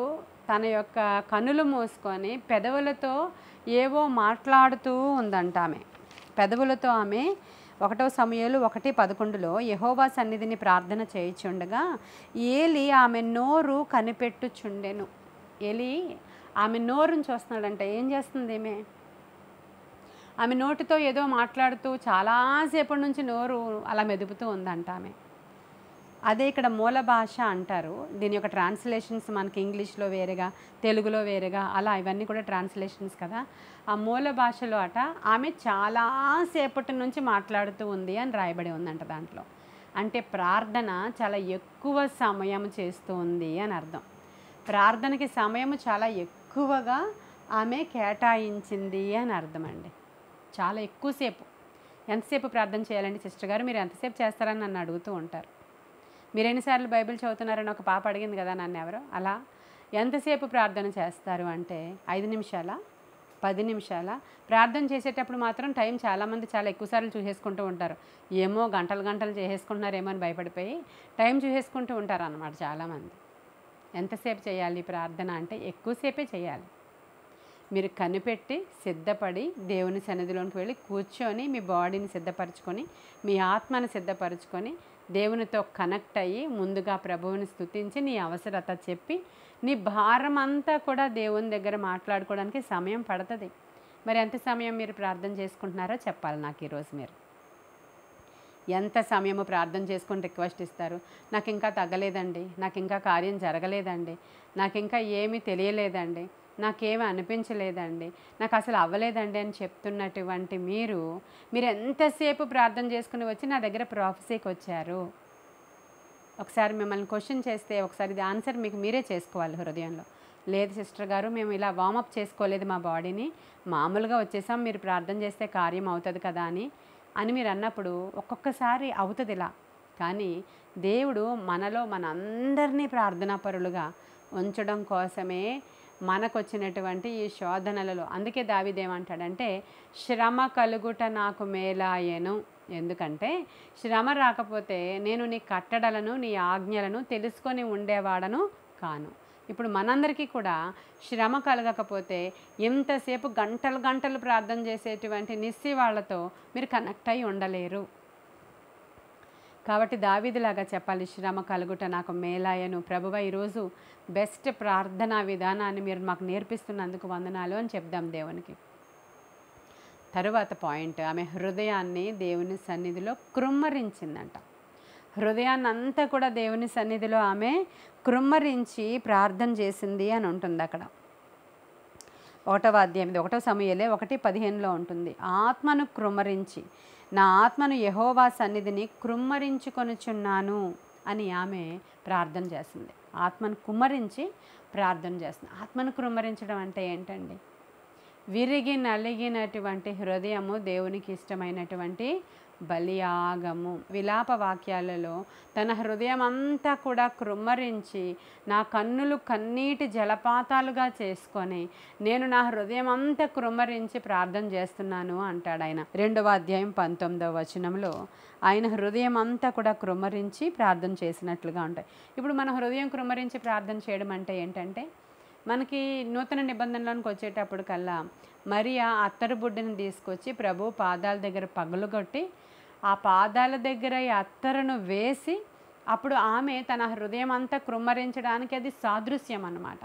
తన యొక్క కనులు మూసుకొని పెదవులతో ఏవో మాట్లాడుతూ ఉందంట. ఆమె పెదవులతో ఆమె 1 సమూయేలు 1:11 యెహోవా సన్నిధిని ప్రార్థన చేయుచుండగా ఏలీ ఆమె నోరు కనిపెట్టుచుండెను. ఏలీ ఆమె నోరుని చూస్తున్నాడంటే ఏం చేస్తుంది ఆమె నోటితో ఏదో మాట్లాడుతూ చాలాసేపటి నుంచి నోరు అలా మెదుపుతూ ఉందంట ఆమె. అదే ఇక్కడ మూల భాష అంటారు. దీని యొక్క ట్రాన్స్లేషన్స్ మనకి ఇంగ్లీష్లో వేరేగా, తెలుగులో వేరేగా, అలా ఇవన్నీ కూడా ట్రాన్స్లేషన్స్ కదా. ఆ మూల భాషలో ఆమె చాలాసేపటి నుంచి మాట్లాడుతూ ఉంది అని రాయబడి ఉందంట దాంట్లో. అంటే ప్రార్థన చాలా ఎక్కువ సమయం చేస్తూ ఉంది అని అర్థం. ప్రార్థనకి సమయం చాలా ఎక్కువగా ఆమె కేటాయించింది అని అర్థం అండి. చాలా ఎక్కువసేపు. ఎంతసేపు ప్రార్థన చేయాలండి సిస్టర్ గారు, మీరు ఎంతసేపు చేస్తారని నన్ను అడుగుతూ ఉంటారు. మీరు ఎన్నిసార్లు బైబిల్ చదువుతున్నారని ఒక పాప అడిగింది కదా నన్ను ఎవరో. అలా ఎంతసేపు ప్రార్థన చేస్తారు అంటే 5 నిమిషాలా, 10 నిమిషాలా? ప్రార్థన చేసేటప్పుడు మాత్రం టైం చాలామంది చాలా ఎక్కువసార్లు చూసేసుకుంటూ ఉంటారు. ఏమో గంటలు చేసేసుకుంటున్నారేమో అని భయపడిపోయి టైం చూసేసుకుంటూ ఉంటారు అన్నమాట చాలామంది. ఎంతసేపు చేయాలి ప్రార్థన అంటే ఎక్కువసేపే చేయాలి. మీరు కనిపెట్టి సిద్ధపడి దేవుని సన్నిధిలోకి వెళ్ళి కూర్చొని మీ బాడీని సిద్ధపరచుకొని, మీ ఆత్మని సిద్ధపరచుకొని, దేవునితో కనెక్ట్ అయ్యి ముందుగా ప్రభువుని స్తుతించి నీ అవసరత చెప్పి నీ భారం అంతా కూడా దేవుని దగ్గర మాట్లాడుకోవడానికి సమయం పడుతుంది. మరి ఎంత సమయం మీరు ప్రార్థన చేసుకుంటున్నారో చెప్పాలి నాకు ఈరోజు. మీరు ఎంత సమయము ప్రార్థన చేసుకుని రిక్వెస్ట్ ఇస్తారు? నాకు ఇంకా తగ్గలేదండి, నాకు ఇంకా కార్యం జరగలేదండి, నాకు ఇంకా ఏమీ తెలియలేదండి, నాకేమీ అనిపించలేదండి, నాకు అసలు అవ్వలేదండి అని చెప్తున్నటువంటి మీరు ఎంతసేపు ప్రార్థన చేసుకుని వచ్చి నా దగ్గర ప్రాఫెసీకి వచ్చారు? ఒకసారి మిమ్మల్ని క్వశ్చన్ చేస్తే ఒకసారి ఇది ఆన్సర్ మీకు మీరే చేసుకోవాలి హృదయంలో. లేదు సిస్టర్ గారు, మేము ఇలా వార్మప్ చేసుకోలేదు మా బాడీని, మామూలుగా వచ్చేసాం, మీరు ప్రార్థన చేస్తే కార్యం అవుతుంది కదా అని మీరు అన్నప్పుడు ఒక్కొక్కసారి అవుతుంది ఇలా. కానీ దేవుడు మనలో మనందరినీ ప్రార్థనాపరులుగా ఉంచడం కోసమే మనకు వచ్చినటువంటి ఈ శోధనలలో, అందుకే దావీదు ఏమంటాడంటే శ్రమ కలుగుట నాకు మేలాయెను. ఎందుకంటే శ్రమ రాకపోతే నేను నీ కట్టడలను నీ ఆజ్ఞలను తెలుసుకొని ఉండేవాడను కాను. ఇప్పుడు మనందరికీ కూడా శ్రమ కలగకపోతే ఎంతసేపు గంటలు ప్రార్థన చేసేటువంటి నిస్సి వాళ్ళతో మీరు కనెక్ట్ అయి ఉండలేరు. కాబట్టి దావీదులాగా చెప్పాలి, శ్రమ కలుగుట నాకు మేలాయను. ప్రభువా, ఈరోజు బెస్ట్ ప్రార్థనా విధానాన్ని మీరు మాకు నేర్పిస్తున్నందుకు వందనాలు అని చెప్దాం దేవునికి. తరువాత పాయింట్, ఆమె హృదయాన్ని దేవుని సన్నిధిలో కృమ్మరించిందంట. హృదయాన్ని అంతా కూడా దేవుని సన్నిధిలో ఆమె కృమ్మరించి ప్రార్థన చేసింది అని ఉంటుంది అక్కడ. 1వ అధ్యాయం 1 సమూయేలే 1:15 ఉంటుంది. ఆత్మను కృమ్మరించి, నా ఆత్మను యెహోవా సన్నిధిని కృమ్మరించుకొనుచున్నాను అని ఆమె ప్రార్థన చేసింది. ఆత్మను కుమ్మరించి ప్రార్థన చేస్తున్నాను. ఆత్మను కుమ్మరించడం అంటే ఏంటండి? విరిగి నలిగినటువంటి హృదయము దేవునికి ఇష్టమైనటువంటి బలియాగము. విలాప వాక్యాలలో తన హృదయం అంతా కూడా కృమ్మరించి, నా కన్నులు కన్నీటి జలపాతాలుగా చేసుకొని నేను నా హృదయం అంతా కృమ్మరించి ప్రార్థన చేస్తున్నాను అంటాడు ఆయన. 2వ అధ్యాయం 19వ వచనంలో ఆయన హృదయం అంతా కూడా కృమ్మరించి ప్రార్థన చేసినట్లుగా ఉంటాయి. ఇప్పుడు మన హృదయం కృమ్మరించి ప్రార్థన చేయడం అంటే ఏంటంటే, మనకి నూతన నిబంధనలోనికి వచ్చేటప్పుడు కల్లా మరియా అత్తరు బుడ్డని తీసుకొచ్చి ప్రభు పాదాల దగ్గర పగలుగొట్టి ఆ పాదాల దగ్గర ఈ అత్తరును వేసి అప్పుడు ఆమె తన హృదయం అంతా కృమ్మరించడానికి అది సాదృశ్యం అన్నమాట.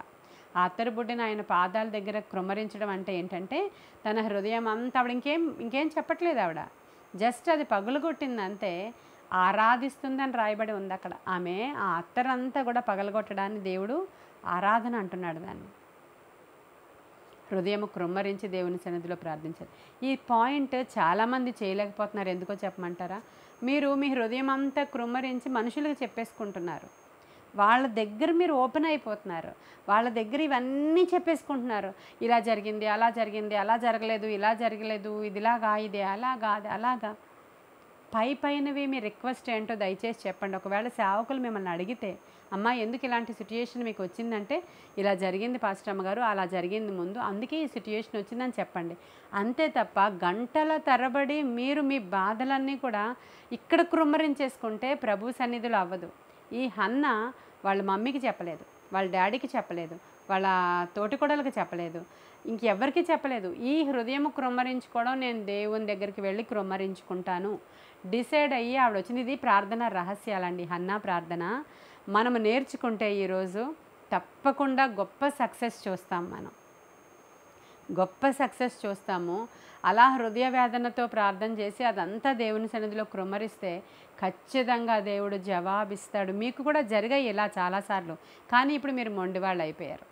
ఆ అత్తరు బుడ్డని ఆయన పాదాల దగ్గర కృమ్మరించడం అంటే ఏంటంటే, తన హృదయం అంతా ఆవిడ ఇంకేం చెప్పట్లేదు. ఆవిడ జస్ట్ అది పగలుగొట్టింది అంతే. ఆరాధిస్తుందని రాయబడి ఉంది అక్కడ. ఆమె ఆ అత్తరంతా కూడా పగలగొట్టడాన్ని దేవుడు ఆరాధన అంటున్నాడు దాన్ని. హృదయం కృమ్మరించి దేవుని సన్నిధిలో ప్రార్థించాలి. ఈ పాయింట్ చాలామంది చేయలేకపోతున్నారు. ఎందుకో చెప్పమంటారా? మీరు మీ హృదయం అంతా కృమ్మరించి మనుషులకు చెప్పేసుకుంటున్నారు. వాళ్ళ దగ్గర మీరు ఓపెన్ అయిపోతున్నారు. వాళ్ళ దగ్గర ఇవన్నీ చెప్పేసుకుంటున్నారు. ఇలా జరిగింది, అలా జరిగింది, అలా జరగలేదు, ఇలా జరగలేదు, ఇదిలాగా, ఇది అలాగా, అది అలాగా. పైనవి మీ రిక్వెస్ట్ ఏంటో దయచేసి చెప్పండి. ఒకవేళ సేవకులు మిమ్మల్ని అడిగితే, అమ్మా ఎందుకు ఇలాంటి సిట్యుయేషన్ మీకు వచ్చిందంటే, ఇలా జరిగింది పాస్టర్ అమ్మగారు, అలా జరిగింది ముందు, అందుకే ఈ సిట్యుయేషన్ వచ్చిందని చెప్పండి. అంతే తప్ప గంటల తరబడి మీరు మీ బాధలన్నీ కూడా ఇక్కడ కృమ్మరించేసుకుంటే ప్రభు సన్నిధిలో అవ్వదు. ఈ హన్న వాళ్ళ మమ్మీకి చెప్పలేదు, వాళ్ళ డాడీకి చెప్పలేదు, వాళ్ళ తోటికోడలకు చెప్పలేదు, ఇంకెవ్వరికి చెప్పలేదు. ఈ హృదయం కృమ్మరించుకోవడం నేను దేవుని దగ్గరికి వెళ్ళి కృమ్మరించుకుంటాను డిసైడ్ అయ్యి ఆవిడ వచ్చింది. ఇది ప్రార్థన రహస్యాలండి. హన్నా ప్రార్థన మనము నేర్చుకుంటే ఈరోజు తప్పకుండా గొప్ప సక్సెస్ చూస్తాం. మనం గొప్ప సక్సెస్ చూస్తాము. అలా హృదయ వేదనతో ప్రార్థన చేసి అదంతా దేవుని సన్నిధిలో కృమ్మరిస్తే ఖచ్చితంగా దేవుడు జవాబిస్తాడు. మీకు కూడా జరిగాయి ఇలా చాలాసార్లు. కానీ ఇప్పుడు మీరు మొండివాళ్ళు అయిపోయారు.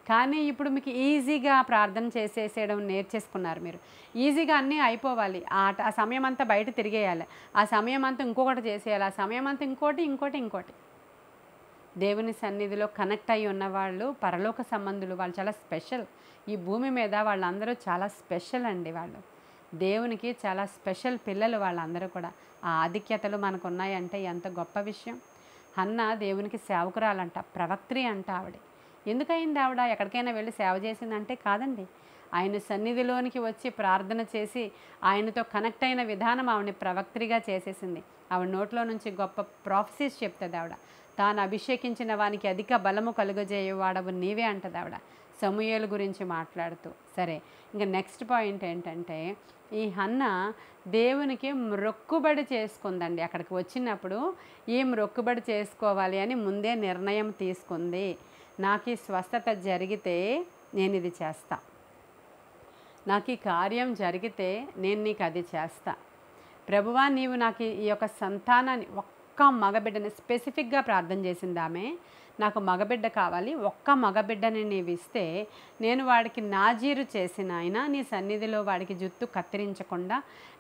కానీ ఇప్పుడు మీకు ఈజీగా ప్రార్థన చేసేసేయడం నేర్చేసుకున్నారు. మీరు ఈజీగా అన్నీ అయిపోవాలి. ఆ సమయం అంతా బయట తిరిగేయాలి, ఆ సమయం అంతా ఇంకొకటి చేసేయాలి, ఆ సమయం అంతా ఇంకోటి. దేవుని సన్నిధిలో కనెక్ట్ అయ్యి ఉన్నవాళ్ళు పరలోక సంబంధులు. వాళ్ళు చాలా స్పెషల్. ఈ భూమి మీద వాళ్ళందరూ చాలా స్పెషల్ అండి. వాళ్ళు దేవునికి చాలా స్పెషల్ పిల్లలు. వాళ్ళందరూ కూడా ఆ ఆధిక్యతలు మనకు ఉన్నాయంటే ఎంత గొప్ప విషయం. హన్న దేవునికి సేవకురాలంట, ప్రవక్త్రి అంట. ఆవిడ ఎందుకయింది? ఆవిడ ఎక్కడికైనా వెళ్ళి సేవ చేసిందంటే కాదండి. ఆయన సన్నిధిలోనికి వచ్చి ప్రార్థన చేసి ఆయనతో కనెక్ట్ అయిన విధానం ఆవిడని ప్రవక్త్రిగా చేసేసింది. ఆవిడ నోట్లో నుంచి గొప్ప ప్రాఫెసీస్ చెప్తుంది. ఆవిడ తాను అభిషేకించిన వానికి అధిక బలము కలుగజేయవాడవు నీవే అంటది ఆవిడ సమూయేలు గురించి మాట్లాడుతూ. సరే, ఇంకా నెక్స్ట్ పాయింట్ ఏంటంటే, ఈ హన్న దేవునికి మ్రొక్కుబడి చేసుకుందండి. అక్కడికి వచ్చినప్పుడు ఈ మ్రొక్కుబడి చేసుకోవాలి అని ముందే నిర్ణయం తీసుకుంది. నాకు ఈ స్వస్థత జరిగితే నేను ఇది చేస్తా, నాకు ఈ కార్యం జరిగితే నేను నీకు అది చేస్తా. ప్రభువా నీవు నాకు ఈ యొక్క సంతానాన్ని, ఒక్క మగబిడ్డని స్పెసిఫిక్గా ప్రార్థన చేసింది ఆమె. నాకు మగబిడ్డ కావాలి, ఒక్క మగబిడ్డని నీవు ఇస్తే నేను వాడికి నాజీరు చేసిన ఆయన నీ సన్నిధిలో వాడికి జుత్తు కత్తిరించకుండా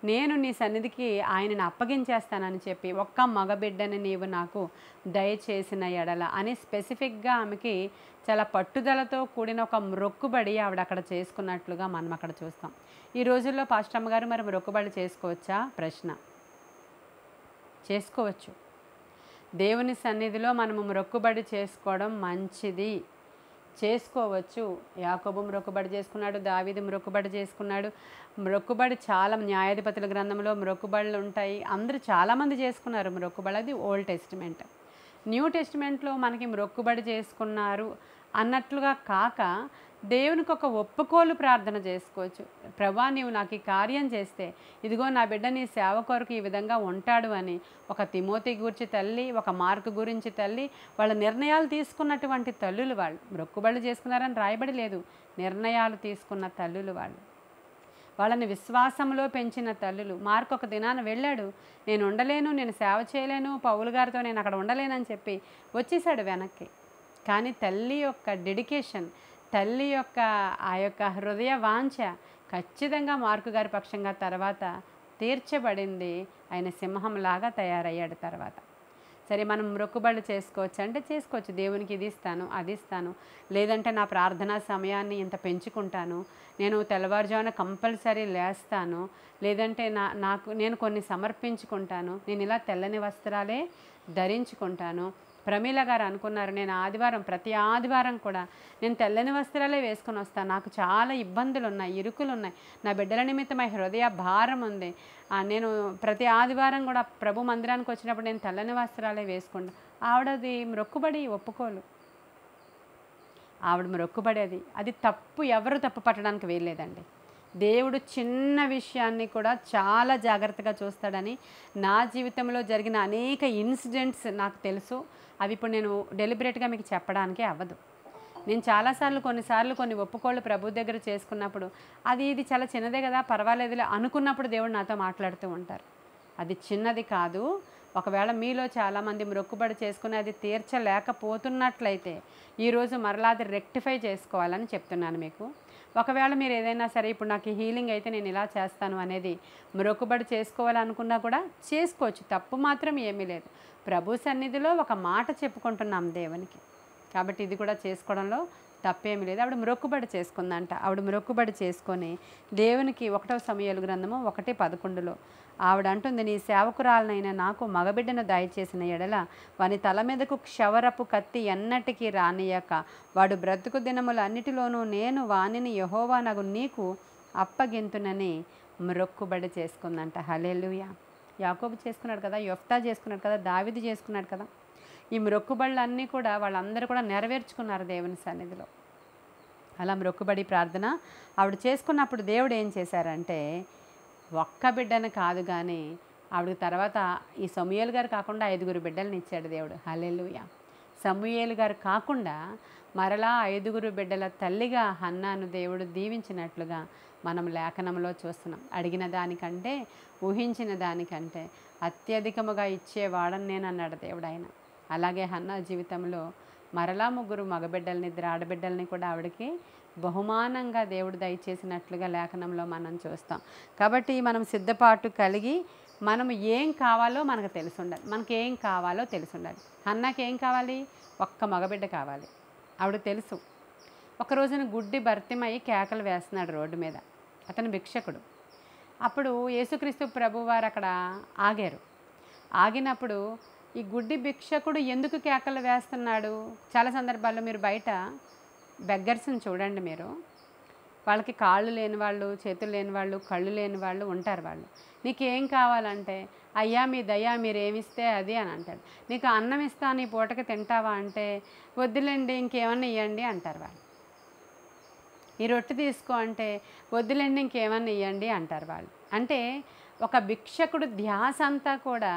నేను నీ సన్నిధికి ఆయనను అప్పగించేస్తానని చెప్పి ఒక్క మగబిడ్డని నీవు నాకు దయచేసిన ఎడల అని స్పెసిఫిక్గా ఆమెకి చాలా పట్టుదలతో కూడిన ఒక మ్రొక్కుబడి ఆవిడ అక్కడ చేసుకున్నట్లుగా మనం అక్కడ చూస్తాం. ఈ రోజుల్లో పాస్టర్ అమ్మగారు మరి మ్రొక్కుబడి చేసుకోవచ్చా? ప్రశ్న. చేసుకోవచ్చు. దేవుని సన్నిధిలో మనము మ్రొక్కుబడి చేసుకోవడం మంచిది, చేసుకోవచ్చు. యాకోబు మ్రొక్కుబడి చేసుకున్నాడు, దావీదు మ్రొక్కుబడి చేసుకున్నాడు. మ్రొక్కుబడి చాలా న్యాయాధిపతుల గ్రంథంలో మ్రొక్కుబడులు ఉంటాయి. అందరూ చాలామంది చేసుకున్నారు మ్రొక్కుబడి. అది ఓల్డ్ టెస్టిమెంట్. న్యూ టెస్టిమెంట్లో మనకి మ్రొక్కుబడి చేసుకున్నారు అన్నట్లుగా కాక దేవునికి ఒక ఒప్పుకోలు ప్రార్థన చేసుకోవచ్చు. ప్రభా నీవు నాకు ఈ కార్యం చేస్తే ఇదిగో నా బిడ్డ నీ సేవ కొరకు ఈ విధంగా ఉంటాడు అని ఒక తిమోతి గురించి తల్లి, ఒక మార్కు గురించి తల్లి, వాళ్ళ నిర్ణయాలు తీసుకున్నటువంటి తల్లులు. వాళ్ళు మ్రొక్కుబడులు చేసుకున్నారని రాయబడి లేదు, నిర్ణయాలు తీసుకున్న తల్లులు వాళ్ళు. వాళ్ళని విశ్వాసంలో పెంచిన తల్లులు. మార్కు ఒక దినాన వెళ్ళాడు, నేను ఉండలేను, నేను సేవ చేయలేను, పౌలు గారితో నేను అక్కడ ఉండలేనని చెప్పి వచ్చేసాడు వెనక్కి. కానీ తల్లి యొక్క డెడికేషన్, తల్లి యొక్క ఆ యొక్క హృదయ వాంఛ ఖచ్చితంగా మార్కు గారి పక్షంగా తర్వాత తీర్చబడింది. ఆయన సింహంలాగా తయారయ్యాడు తర్వాత. సరే మనం మొక్కుబడులు చేసుకోవచ్చు అంటే చేసుకోవచ్చు. దేవునికి ఇది ఇస్తాను, అది ఇస్తాను, లేదంటే నా ప్రార్థనా సమయాన్ని ఇంత పెంచుకుంటాను, నేను తెల్లవారుజామున కంపల్సరీ లేస్తాను, లేదంటే నేను కొన్ని సమర్పించుకుంటాను, నేను ఇలా తెల్లని వస్త్రాలే ధరించుకుంటాను. ప్రమీల గారు అనుకున్నారు, నేను ప్రతి ఆదివారం కూడా నేను తెల్లని వస్త్రాలే వేసుకొని వస్తాను, నాకు చాలా ఇబ్బందులు ఉన్నాయి, ఇరుకులు ఉన్నాయి, నా బిడ్డల నిమిత్తమై హృదయ భారం ఉంది, నేను ప్రతి ఆదివారం కూడా ప్రభు మందిరానికి వచ్చినప్పుడు నేను తెల్లని వస్త్రాలే వేసుకుంటాను. ఆవిడది మొక్కుబడి ఒప్పుకోలు, ఆవిడ మొక్కుబడి అది తప్పు, ఎవరు తప్పు పట్టడానికి వీల్లేదండి. దేవుడు చిన్న విషయాన్ని కూడా చాలా జాగ్రత్తగా చూస్తాడని నా జీవితంలో జరిగిన అనేక ఇన్సిడెంట్స్ నాకు తెలుసు. అవి ఇప్పుడు నేను డెలిబరేట్గా మీకు చెప్పడానికి అవ్వదు. నేను కొన్నిసార్లు కొన్ని ఒప్పుకోళ్ళు ప్రభు దగ్గర చేసుకున్నప్పుడు ఇది చాలా చిన్నదే కదా, పర్వాలేదులే అనుకున్నప్పుడు దేవుడు నాతో మాట్లాడుతూ ఉంటారు. అది చిన్నది కాదు. ఒకవేళ మీలో చాలామంది మొక్కుబడి చేసుకుని అది తీర్చలేకపోతున్నట్లయితే ఈరోజు మరలా అది రెక్టిఫై చేసుకోవాలని చెప్తున్నాను మీకు. ఒకవేళ మీరు ఏదైనా సరే ఇప్పుడు నాకు హీలింగ్ అయితే నేను ఇలా చేస్తాను అనేది మొక్కుబడి చేసుకోవాలనుకున్నా కూడా చేసుకోవచ్చు, తప్పు మాత్రం ఏమీ లేదు. ప్రభు సన్నిధిలో ఒక మాట చెప్పుకుంటున్నాం దేవునికి, కాబట్టి ఇది కూడా చేసుకోవడంలో తప్పేమీ లేదు. ఆవిడ మొక్కుబడి చేసుకుందంట. ఆవిడ మొక్కుబడి చేసుకొని దేవునికి 1వ సమూయేలు గ్రంథము 1:11 ఆవిడ అంటుంది, నీ సేవకురాలనైనా నాకు మగబిడ్డను దయచేసిన ఎడల వాని తల మీదకు క్షవరపు కత్తి ఎన్నటికీ రానియక వాడు బ్రతుకు దినములన్నిటిలోనూ నేను వానిని యెహోవానగు నీకు అప్పగింతునని మొక్కుబడి చేసుకుందంట. హల్లెలూయా. యాకోబు చేసుకున్నాడు కదా, యెఫ్తా చేసుకున్నాడు కదా, దావీదు చేసుకున్నాడు కదా. ఈ మొక్కుబడులన్నీ కూడా వాళ్ళందరూ కూడా నెరవేర్చుకున్నారు దేవుని సన్నిధిలో. అలా మొక్కుబడి ప్రార్థన ఆవిడ చేసుకున్నప్పుడు దేవుడు ఏం చేశారంటే ఒక్క బిడ్డను కాదు కానీ ఆవిడకి తర్వాత ఈ సమూయేలు గారు కాకుండా 5 బిడ్డలను ఇచ్చాడు దేవుడు. హల్లెలూయా. సమూయేలు గారు కాకుండా మరలా 5 బిడ్డల తల్లిగా హన్నాను దేవుడు దీవించినట్లుగా మనం లేఖనంలో చూస్తున్నాం. అడిగిన దానికంటే ఊహించిన దానికంటే అత్యధికముగా ఇచ్చేవాడని నేను అన్నాడు దేవుడు ఆయన. అలాగే హన్నా జీవితంలో మరలా 3 మగబిడ్డల్ని 2 ఆడబిడ్డల్ని కూడా ఆవిడకి బహుమానంగా దేవుడు దయచేసినట్లుగా లేఖనంలో మనం చూస్తాం. కాబట్టి మనం సిద్ధపాటు కలిగి మనం ఏం కావాలో మనకు తెలిసి ఉండాలి. మనకి ఏం కావాలో తెలిసి ఉండాలి. హన్నాకి ఏం కావాలి? ఒక్క మగబిడ్డ కావాలి. ఆవిడ తెలుసు. ఒక రోజున గుడ్డి భర్తిమయ్యి కేకలు వేస్తున్నాడు రోడ్డు మీద. అతను భిక్షకుడు. అప్పుడు యేసుక్రీస్తు ప్రభువారు అక్కడ ఆగారు. ఆగినప్పుడు ఈ గుడ్డి భిక్షకుడు ఎందుకు కేకలు వేస్తున్నాడు? చాలా సందర్భాల్లో మీరు బయట బెగ్గర్స్ని చూడండి. మీరు వాళ్ళకి కాళ్ళు లేని వాళ్ళు, చేతులు లేని వాళ్ళు, కళ్ళు లేని వాళ్ళు ఉంటారు. వాళ్ళు నీకేం కావాలంటే అయ్యా మీ దయ్యా మీరేమిస్తే అది అని అంటాడు. నీకు అన్నం ఇస్తాను ఈ పూటకి తింటావా అంటే వద్దులేండి ఇంకేమన్నా ఇవ్వండి అంటారు వాళ్ళు. ఈ రొట్టె తీసుకో అంటే వద్దులేండి ఇంకేమన్నా ఇవ్వండి అంటారు వాళ్ళు. అంటే ఒక భిక్షకుడు ధ్యాస అంతా కూడా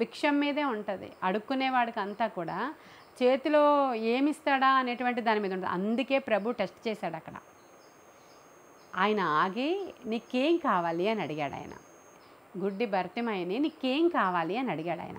భిక్షం మీదే ఉంటుంది. అడుక్కునేవాడికి అంతా కూడా చేతిలో ఏమిస్తాడా అనేటువంటి దాని మీద ఉంటుంది. అందుకే ప్రభు టెస్ట్ చేశాడు అక్కడ. ఆయన ఆగి నీకేం కావాలి అని అడిగాడు ఆయన. గుడ్డి భర్తిమయ్యని నీకేం కావాలి అని అడిగాడు ఆయన.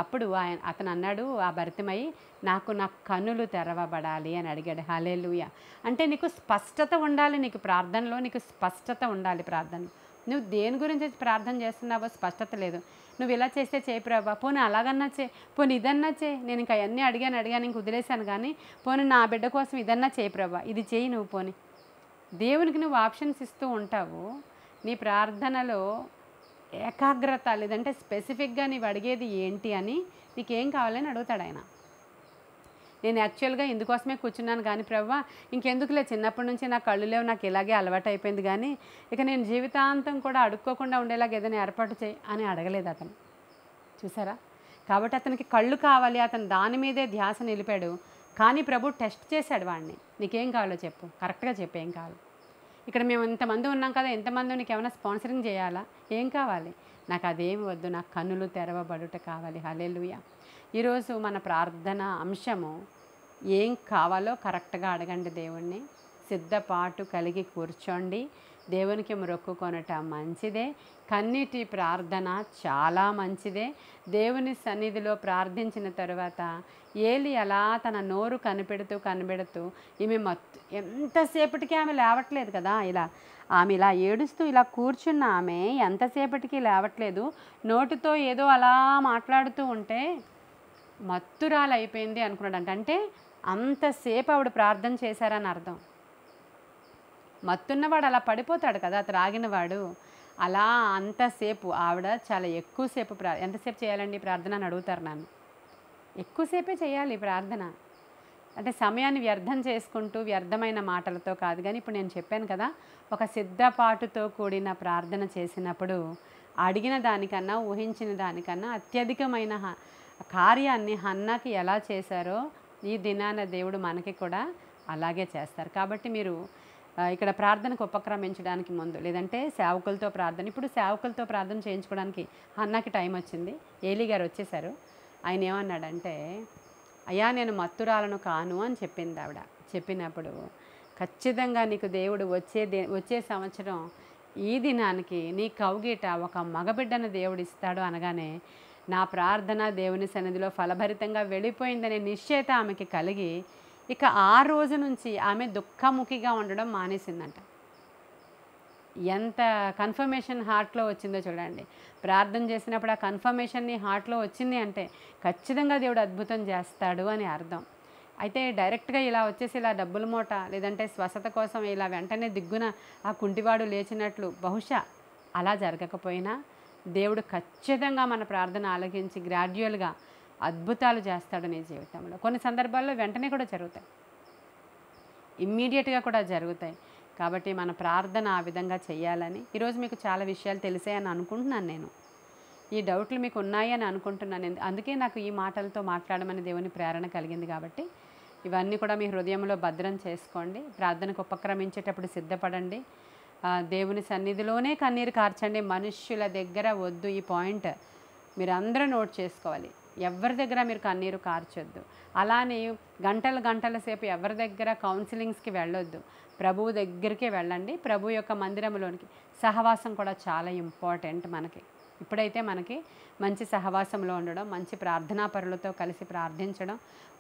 అప్పుడు అతను అన్నాడు, ఆ భర్తిమయ్యి నాకు నా కన్నులు తెరవబడాలి అని అడిగాడు. హల్లెలూయా. అంటే నీకు స్పష్టత ఉండాలి, నీకు ప్రార్థనలో నీకు స్పష్టత ఉండాలి. ప్రార్థనలో నువ్వు దేని గురించి ప్రార్థన చేస్తున్నావో స్పష్టత లేదు. నువ్వు ఇలా చేస్తే చేయి ప్రభా, పోనీ అలాగన్నా చే, పోనీ ఇదన్నా చే, నేను ఇంకా అవన్నీ అడిగాను ఇంక వదిలేశాను కానీ పోనీ నా బిడ్డ కోసం ఇదన్నా చేయి ప్రభా, ఇది చేయి నువ్వు. పోనీ దేవునికి నువ్వు ఆప్షన్స్ ఇస్తూ ఉంటావు. నీ ప్రార్థనలో ఏకాగ్రత లేదంటే స్పెసిఫిక్గా నీవు అడిగేది ఏంటి అని నీకేం కావాలని అడుగుతాడు ఆయన. నేను యాక్చువల్గా ఇందుకోసమే కూర్చున్నాను కానీ ప్రభువా ఇంకెందుకులే, చిన్నప్పటి నుంచి నాకు కళ్ళు లేవు, నాకు ఇలాగే అలవాటు అయిపోయింది కానీ ఇక నేను జీవితాంతం కూడా అడుక్కోకుండా ఉండేలాగా ఏదైనా ఏర్పాటు చేయి అని అడగలేదు అతను. చూసారా? కాబట్టి అతనికి కళ్ళు కావాలి, అతను దాని మీదే ధ్యాస నిలిపాడు. కానీ ప్రభు టెస్ట్ చేశాడు వాడిని. నీకేం కావాలో చెప్పు, కరెక్ట్గా చెప్పు ఏం కావాలి. ఇక్కడ మేము ఇంతమంది ఉన్నాం కదా, ఎంతమంది నీకు ఏమైనా స్పాన్సరింగ్ చేయాలా? ఏం కావాలి? నాకు అదేమి వద్దు, నాకు కన్నులు తెరవబడుట కావాలి. హల్లెలూయా. ఈరోజు మన ప్రార్థన అంశము ఏం కావాలో కరెక్ట్గా అడగండి దేవుణ్ణి. సిద్ధపాటు కలిగి కూర్చోండి. దేవునికి మొక్కుకొనట మంచిదే. కన్నీటి ప్రార్థన చాలా మంచిదే. దేవుని సన్నిధిలో ప్రార్థించిన తరువాత ఏలి అలా తన నోరు కనిపెడుతూ ఈమె ఎంతసేపటికి ఆమె లేవట్లేదు కదా, ఆమె ఇలా ఏడుస్తూ ఇలా కూర్చున్న ఆమె ఎంతసేపటికి లేవట్లేదు. నోటితో ఏదో అలా మాట్లాడుతూ ఉంటే మత్తురాలు అయిపోయింది అనుకున్నాడంట. అంటే అంతసేపు ఆవిడ ప్రార్థన చేశారని అర్థం. మత్తున్నవాడు అలా పడిపోతాడు కదా, త్రాగినవాడు. అలా అంతసేపు ఆవిడ చాలా ఎక్కువసేపు ఎంతసేపు చేయాలండి ప్రార్థన అని అడుగుతారు నన్ను. ఎక్కువసేపే చేయాలి ప్రార్థన. అంటే సమయాన్ని వ్యర్థం చేసుకుంటూ వ్యర్థమైన మాటలతో కాదు. కానీ ఇప్పుడు నేను చెప్పాను కదా, ఒక సిద్ధపాటుతో కూడిన ప్రార్థన చేసినప్పుడు అడిగిన దానికన్నా, ఊహించిన దానికన్నా అత్యధికమైన కార్యాన్ని హన్నాకి ఎలా చేశారో ఈ దినాన దేవుడు మనకి కూడా అలాగే చేస్తారు. కాబట్టి మీరు ఇక్కడ ప్రార్థనకు ఉపక్రమించడానికి ముందు, లేదంటే సేవకులతో ప్రార్థన, ఇప్పుడు సేవకులతో ప్రార్థన చేయించుకోవడానికి హన్నాకి టైం వచ్చింది. ఏలీ గారు వచ్చేసారు. ఆయన ఏమన్నాడంటే, అయ్యా నేను మత్తురాలను కాను అని చెప్పింది ఆవిడ. చెప్పినప్పుడు ఖచ్చితంగా నీకు దేవుడు వచ్చే సంవత్సరం ఈ దినానికి నీ కౌగిట ఒక మగబిడ్డను దేవుడు ఇస్తాడు అనగానే నా ప్రార్థన దేవుని సన్నిధిలో ఫలభరితంగా వెళ్ళిపోయిందనే నిశ్చయత ఆమెకి కలిగి ఇక ఆ రోజు నుంచి ఆమె దుఃఖముఖిగా ఉండడం మానేసిందంట. ఎంత కన్ఫర్మేషన్ హార్ట్లో వచ్చిందో చూడండి. ప్రార్థన చేసినప్పుడు ఆ కన్ఫర్మేషన్ని హార్ట్లో వచ్చింది అంటే ఖచ్చితంగా దేవుడు అద్భుతం చేస్తాడు అని అర్థం. అయితే డైరెక్ట్గా ఇలా వచ్చేసి ఇలా డబ్బుల మూట, లేదంటే స్వస్థత కోసం ఇలా వెంటనే దిగ్గున ఆ కుంటివాడు లేచినట్లు బహుశా అలా జరగకపోయినా దేవుడు ఖచ్చితంగా మన ప్రార్థన ఆలకించి గ్రాడ్యువల్గా అద్భుతాలు చేస్తాడు నీ జీవితంలో. కొన్ని సందర్భాల్లో వెంటనే కూడా జరుగుతాయి, ఇమ్మీడియట్గా కూడా జరుగుతాయి. కాబట్టి మన ప్రార్థన ఆ విధంగా చేయాలని ఈరోజు మీకు చాలా విషయాలు తెలిసాయని అనుకుంటున్నాను. నేను ఈ డౌట్లు మీకు ఉన్నాయి అని అనుకుంటున్నాను. అందుకే నాకు ఈ మాటలతో మాట్లాడమని దేవుని ప్రేరణ కలిగింది. కాబట్టి ఇవన్నీ కూడా మీ హృదయంలో భద్రం చేసుకోండి. ప్రార్థనకు ఉపక్రమించేటప్పుడు సిద్ధపడండి. దేవుని సన్నిధిలోనే కన్నీరు కార్చండి, మనుష్యుల దగ్గర వద్దు. ఈ పాయింట్ మీరు అందరూ నోట్ చేసుకోవాలి. ఎవరి దగ్గర మీరు కన్నీరు కార్చొద్దు. అలానే గంటల సేపు ఎవరి దగ్గర కౌన్సిలింగ్స్కి వెళ్ళొద్దు. ప్రభువు దగ్గరికే వెళ్ళండి. ప్రభు యొక్క మందిరంలోనికి. సహవాసం కూడా చాలా ఇంపార్టెంట్ మనకి. ఇప్పుడైతే మనకి మంచి సహవాసంలో ఉండడం, మంచి ప్రార్థనా పరులతో కలిసి ప్రార్థించడం,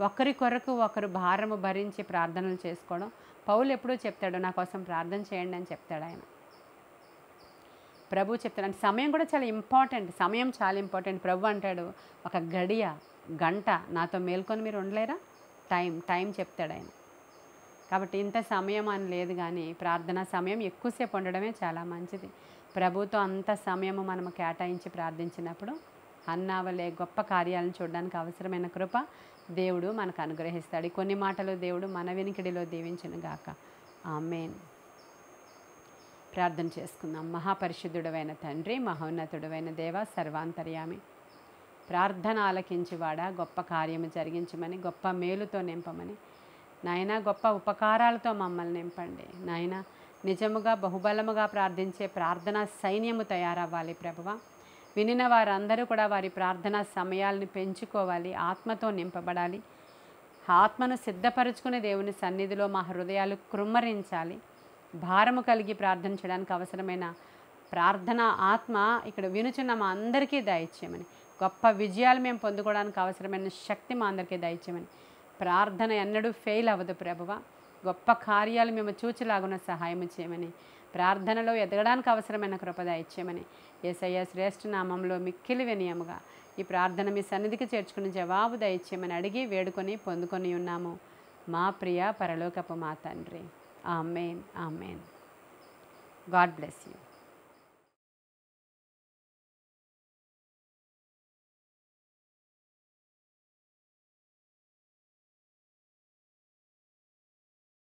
ఒకరి కొరకు ఒకరు భారము భరించి ప్రార్థనలు చేసుకోవడం. పౌలు ఎప్పుడూ చెప్తాడు, నా కోసం ప్రార్థన చేయండి అని చెప్తాడు ఆయన. ప్రభు చెప్తాడు. అంటే సమయం కూడా చాలా ఇంపార్టెంట్. సమయం చాలా ఇంపార్టెంట్. ప్రభు అంటాడు, ఒక గంట నాతో మేల్కొని మీరు ఉండలేరా? టైం చెప్తాడు ఆయన. కాబట్టి ఇంత సమయం అని లేదు, కానీ ప్రార్థనా సమయం ఎక్కువసేపు ఉండడమే చాలా మంచిది. ప్రభుతో అంత సమయము మనము కేటాయించి ప్రార్థించినప్పుడు అన్నావలే గొప్ప కార్యాలను చూడడానికి అవసరమైన కృప దేవుడు మనకు అనుగ్రహిస్తాడు. కొన్ని మాటలు దేవుడు మన వినికిడిలో దీవించును గాక. ఆమేన్. ప్రార్థన చేసుకుందాం. మహాపరిశుద్ధుడవైన తండ్రి, మహోన్నతుడవైన దేవ, సర్వాంతర్యామి, ప్రార్థన ఆలకించువాడా, గొప్ప కార్యము జరిగించమని, గొప్ప మేలుతో నింపమని నాయన, గొప్ప ఉపకారాలతో మమ్మల్ని నింపండి నాయన. నిజముగా బహుబలముగా ప్రార్థించే ప్రార్థనా సైన్యము తయారవ్వాలి ప్రభువా. వినిన వారందరూ కూడా వారి ప్రార్థనా సమయాలను పెంచుకోవాలి, ఆత్మతో నింపబడాలి. ఆత్మను సిద్ధపరచుకునే దేవుని సన్నిధిలో మా హృదయాలు కృమ్మరించాలి. భారము కలిగి ప్రార్థన చేయడానికి అవసరమైన ప్రార్థన ఆత్మ ఇక్కడ వినుచున్న మా అందరికీ దయచేయమని, గొప్ప విజయాలు మేము పొందుకోవడానికి అవసరమైన శక్తి మా అందరికీ దయచేయమని. ప్రార్థన ఎన్నడూ ఫెయిల్ అవ్వదు ప్రభువా. గొప్ప కార్యాలు మేము చూచిలాగున సహాయం చేయమని, ప్రార్థనలో ఎదగడానికి అవసరమైన కృప దయచేయమని యేసయ్య శ్రేష్ఠ నామంలో మిక్కిలి వినయముగా ఈ ప్రార్థన మీ సన్నిధికి చేర్చుకుని జవాబు దయచేయమని అడిగి వేడుకొని పొందుకొని ఉన్నాము మా ప్రియ పరలోకపు మా తండ్రి. ఆమేన్. ఆమేన్. God bless you.